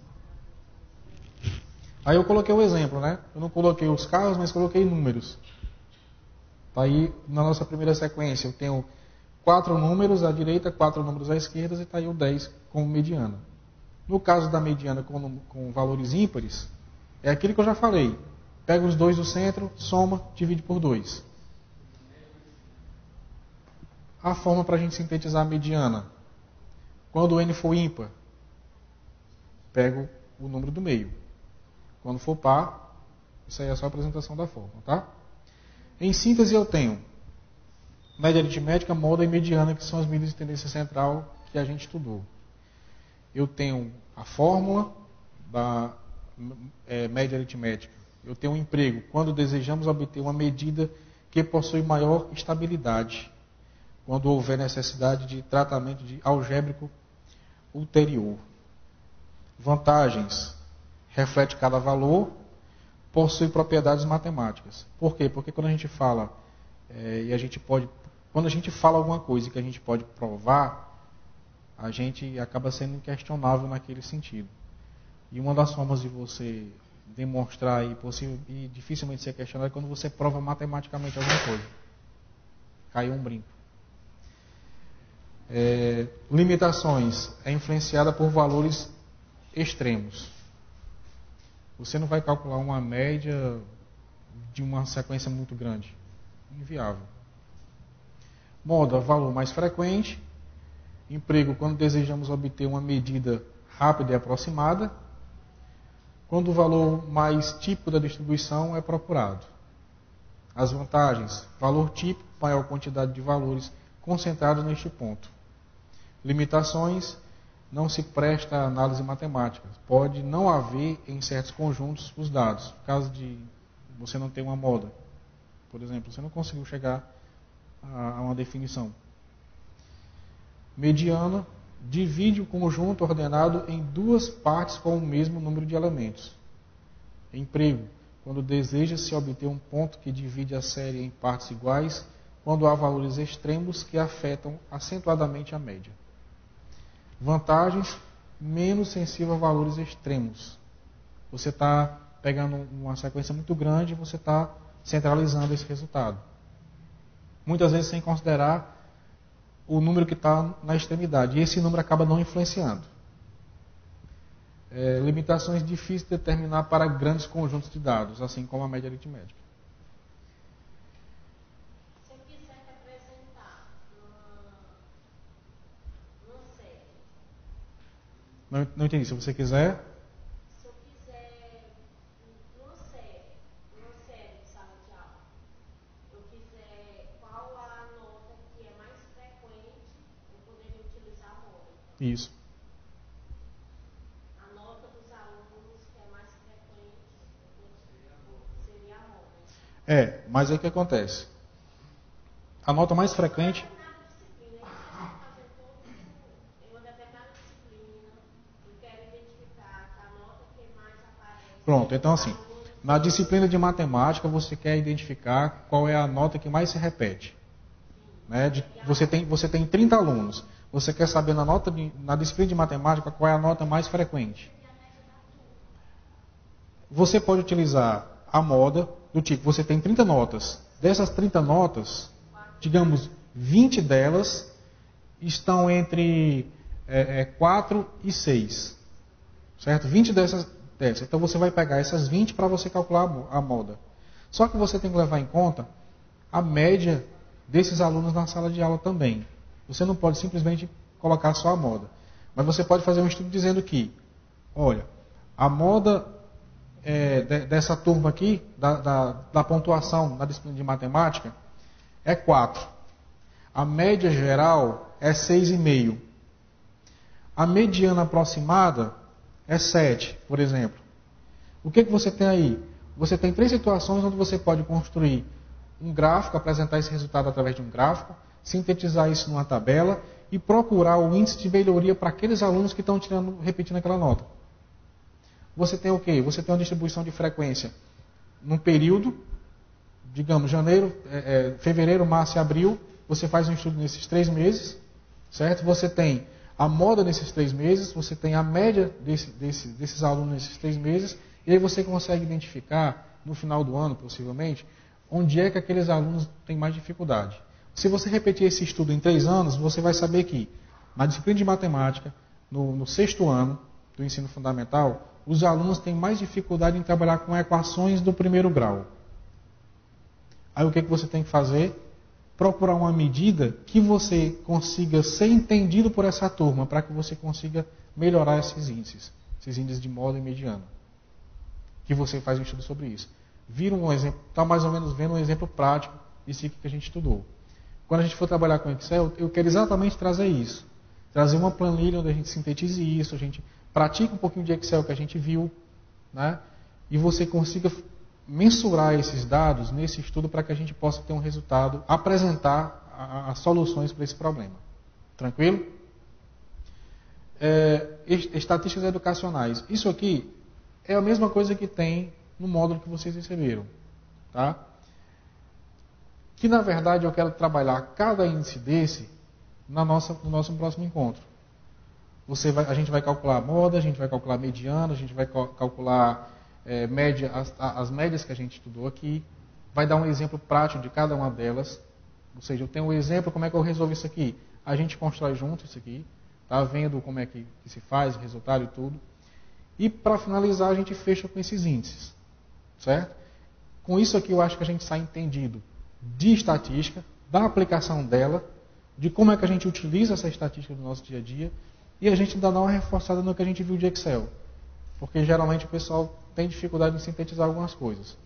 Aí eu coloquei o exemplo, né? Eu não coloquei os carros, mas coloquei números. Tá aí na nossa primeira sequência. Eu tenho 4 números à direita, 4 números à esquerda e está aí o 10 como mediana. No caso da mediana com valores ímpares, é aquilo que eu já falei. Pega os dois do centro, soma, divide por 2. A forma para a gente sintetizar a mediana. Quando o n for ímpar, pego o número do meio. Quando for par, isso aí é só a apresentação da forma, tá? Em síntese eu tenho média aritmética, moda e mediana, que são as medidas de tendência central que a gente estudou. Eu tenho a fórmula da média aritmética. Eu tenho um emprego quando desejamos obter uma medida que possui maior estabilidade, quando houver necessidade de tratamento de algébrico ulterior. Vantagens: reflete cada valor, possui propriedades matemáticas. Por quê? Porque quando a gente fala quando a gente fala alguma coisa que a gente pode provar, a gente acaba sendo inquestionável naquele sentido. E uma das formas de você demonstrar e dificilmente ser questionado é quando você prova matematicamente alguma coisa. Caiu um brinco. Limitações: é influenciada por valores extremos. Você não vai calcular uma média de uma sequência muito grande. Inviável. Moda: valor mais frequente. Emprego: quando desejamos obter uma medida rápida e aproximada. Quando o valor mais típico da distribuição é procurado. As vantagens: valor típico, maior quantidade de valores concentrados neste ponto. Limitações: não se presta a análise matemática. Pode não haver em certos conjuntos os dados. No caso de você não ter uma moda, por exemplo, você não conseguiu chegar a uma definição. Mediana: divide o conjunto ordenado em 2 partes com o mesmo número de elementos. Emprego: quando deseja-se obter um ponto que divide a série em partes iguais, quando há valores extremos que afetam acentuadamente a média. Vantagens: menos sensível a valores extremos. Você está pegando uma sequência muito grande e você está centralizando esse resultado. Muitas vezes sem considerar o número que está na extremidade. E esse número acaba não influenciando. Limitações: difíceis de determinar para grandes conjuntos de dados, assim como a média aritmética. Se eu quiser representar numa série. Não entendi. Se você quiser. Se eu quiser numa série de sala de aula, eu quiser qual a nota que é mais frequente, eu poderia utilizar a moda. Isso. A nota dos alunos que é mais frequente seria a moda. Mas aí o que acontece? A nota mais frequente. Em uma determinada disciplina, eu quero identificar a nota que mais aparece. Pronto, então assim, na disciplina de matemática você quer identificar qual é a nota que mais se repete. Né? Você tem 30 alunos. Você quer saber na disciplina de matemática qual é a nota mais frequente. Você pode utilizar a moda do tipo, você tem 30 notas. Dessas 30 notas, digamos, 20 delas estão entre 4 e 6. Certo? 20 dessas. Então você vai pegar essas 20 para você calcular a moda. Só que você tem que levar em conta a média desses alunos na sala de aula também. Você não pode simplesmente colocar só a moda. Mas você pode fazer um estudo dizendo que, olha, a moda dessa turma aqui, da pontuação na disciplina de matemática, é 4. A média geral é 6,5. A mediana aproximada é 7, por exemplo. O que você tem aí? Você tem 3 situações onde você pode construir um gráfico, apresentar esse resultado através de um gráfico, sintetizar isso numa tabela e procurar o índice de melhoria para aqueles alunos que estão repetindo aquela nota. você tem o quê? Você tem uma distribuição de frequência num período, digamos, fevereiro, março e abril, você faz um estudo nesses 3 meses, certo? Você tem a moda nesses 3 meses, você tem a média desses alunos nesses 3 meses, e aí você consegue identificar, no final do ano, possivelmente, onde é que aqueles alunos têm mais dificuldade. Se você repetir esse estudo em 3 anos, você vai saber que, na disciplina de matemática, no 6º ano do ensino fundamental, os alunos têm mais dificuldade em trabalhar com equações do 1º grau. Aí o que você tem que fazer? Procurar uma medida que você consiga ser entendido por essa turma, para que você consiga melhorar esses índices de moda e mediana. Que você faz um estudo sobre isso. Vira um exemplo, está mais ou menos vendo um exemplo prático disso que a gente estudou. Quando a gente for trabalhar com Excel, eu quero exatamente trazer isso. Trazer uma planilha onde a gente sintetize isso, a gente pratica um pouquinho de Excel que a gente viu, né? E você consiga mensurar esses dados nesse estudo para que a gente possa ter um resultado, apresentar as soluções para esse problema. Tranquilo? Estatísticas educacionais. Isso aqui é a mesma coisa que tem no módulo que vocês receberam. Tá? Que na verdade eu quero trabalhar cada índice desse no nosso próximo encontro. A gente vai calcular a moda, a gente vai calcular a mediana, a gente vai calcular média, as médias que a gente estudou aqui, vai dar um exemplo prático de cada uma delas. Ou seja, eu tenho um exemplo, como é que eu resolvo isso aqui? A gente constrói junto isso aqui, tá vendo como é que se faz, o resultado e tudo. E para finalizar, a gente fecha com esses índices, certo? Com isso aqui eu acho que a gente sai entendido de estatística, da aplicação dela, de como é que a gente utiliza essa estatística no nosso dia a dia, e a gente ainda dá uma reforçada no que a gente viu de Excel. Porque geralmente o pessoal tem dificuldade em sintetizar algumas coisas,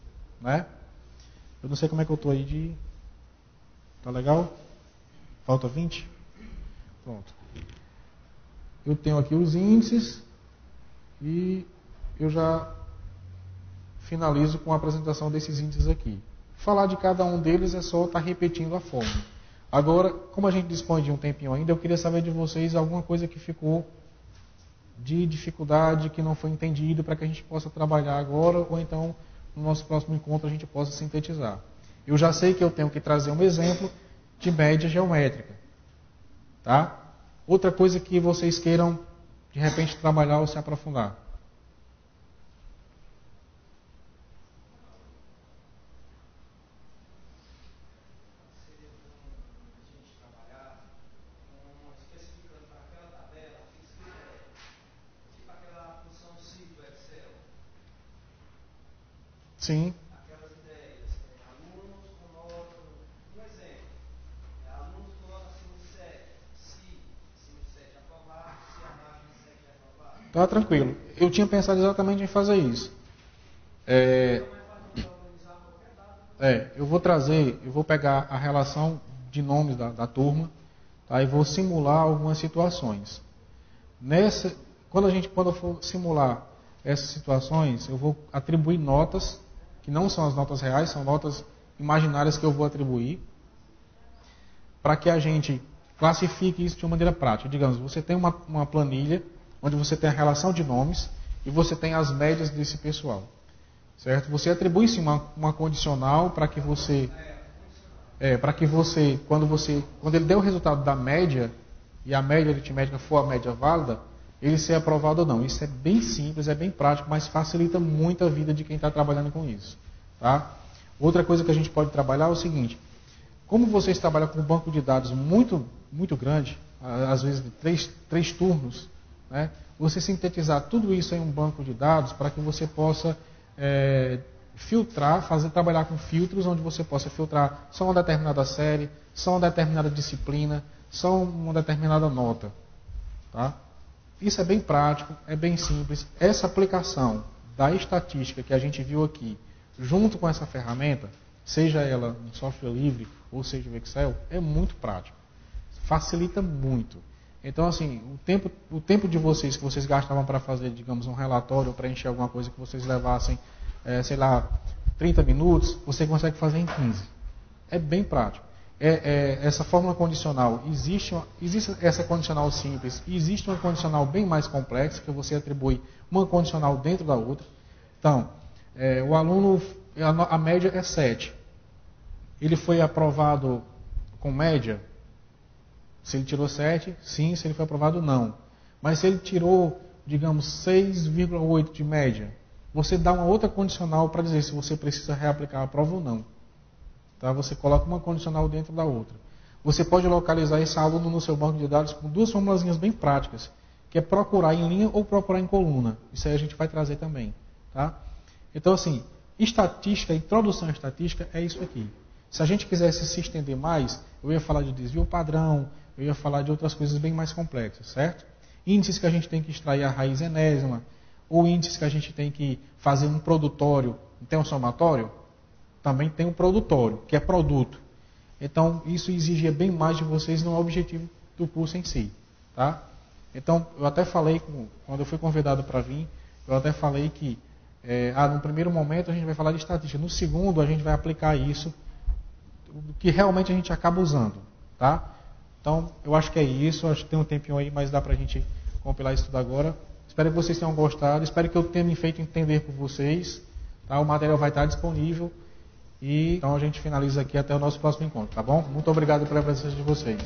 né? Eu não sei como é que eu estou aí de... Tá legal? Falta 20? Pronto. Eu tenho aqui os índices e eu já finalizo com a apresentação desses índices aqui. Falar de cada um deles é só estar repetindo a fórmula. Agora, como a gente dispõe de um tempinho ainda, eu queria saber de vocês alguma coisa que ficou de dificuldade, que não foi entendido, para que a gente possa trabalhar agora, ou então no nosso próximo encontro a gente possa sintetizar. Eu já sei que eu tenho que trazer um exemplo de média geométrica. Tá? Outra coisa que vocês queiram, de repente, trabalhar ou se aprofundar. Sim. Aquelas ideias, alunos com nota, um exemplo, alunos com nota acima de 7, se acima de 7 aprovar, se abaixo de 7 aprovar. Tá tranquilo. Eu tinha pensado exatamente em fazer isso. Eu vou pegar a relação de nomes da turma, tá, e vou simular algumas situações. Quando eu for simular essas situações, eu vou atribuir notas que não são as notas reais, são notas imaginárias que eu vou atribuir, para que a gente classifique isso de uma maneira prática. Digamos, você tem uma planilha, onde você tem a relação de nomes, e você tem as médias desse pessoal. Certo? Você atribui sim uma condicional para que você, quando ele der o resultado da média, e a média aritmética for a média válida, ele ser aprovado ou não. Isso é bem simples, é bem prático, mas facilita muito a vida de quem está trabalhando com isso. Tá? Outra coisa que a gente pode trabalhar é o seguinte: como vocês trabalham com um banco de dados muito, muito grande, às vezes de três turnos, né, você sintetizar tudo isso em um banco de dados para que você possa filtrar, trabalhar com filtros onde você possa filtrar só uma determinada série, só uma determinada disciplina, só uma determinada nota. Tá? Isso é bem prático, é bem simples. Essa aplicação da estatística que a gente viu aqui, junto com essa ferramenta, seja ela um software livre ou seja o Excel, é muito prático. Facilita muito. Então, assim, o tempo de vocês que vocês gastavam para fazer, digamos, um relatório ou preencher alguma coisa que vocês levassem, 30 minutos, você consegue fazer em 15. É bem prático. essa fórmula condicional, existe essa condicional simples, e existe uma condicional bem mais complexa, que você atribui uma condicional dentro da outra. Então, o aluno, a média é 7. Ele foi aprovado com média? Se ele tirou 7, sim. Se ele foi aprovado, não. Mas se ele tirou, digamos, 6,8 de média, você dá uma outra condicional para dizer se você precisa reaplicar a prova ou não. Tá? Você coloca uma condicional dentro da outra. Você pode localizar esse aluno no seu banco de dados com 2 formulazinhas bem práticas, que é procurar em linha ou procurar em coluna. Isso aí a gente vai trazer também. Tá? Então, assim, estatística, introdução à estatística é isso aqui. Se a gente quisesse se estender mais, eu ia falar de desvio padrão, eu ia falar de outras coisas bem mais complexas, certo? Índices que a gente tem que extrair a raiz enésima, ou índices que a gente tem que fazer um produtório. Tem um somatório? Também tem um produtório, que é produto. Então, isso exigia bem mais de vocês no objetivo do curso em si. Tá? Então, eu até falei, quando eu fui convidado para vir, eu até falei que, no primeiro momento a gente vai falar de estatística, no segundo a gente vai aplicar isso, que realmente a gente acaba usando. Tá? Então, eu acho que é isso, acho que tem um tempinho aí, mas dá para a gente compilar isso tudo agora. Espero que vocês tenham gostado, espero que eu tenha me feito entender por vocês. Tá? O material vai estar disponível. E então a gente finaliza aqui até o nosso próximo encontro, tá bom? Muito obrigado pela presença de vocês.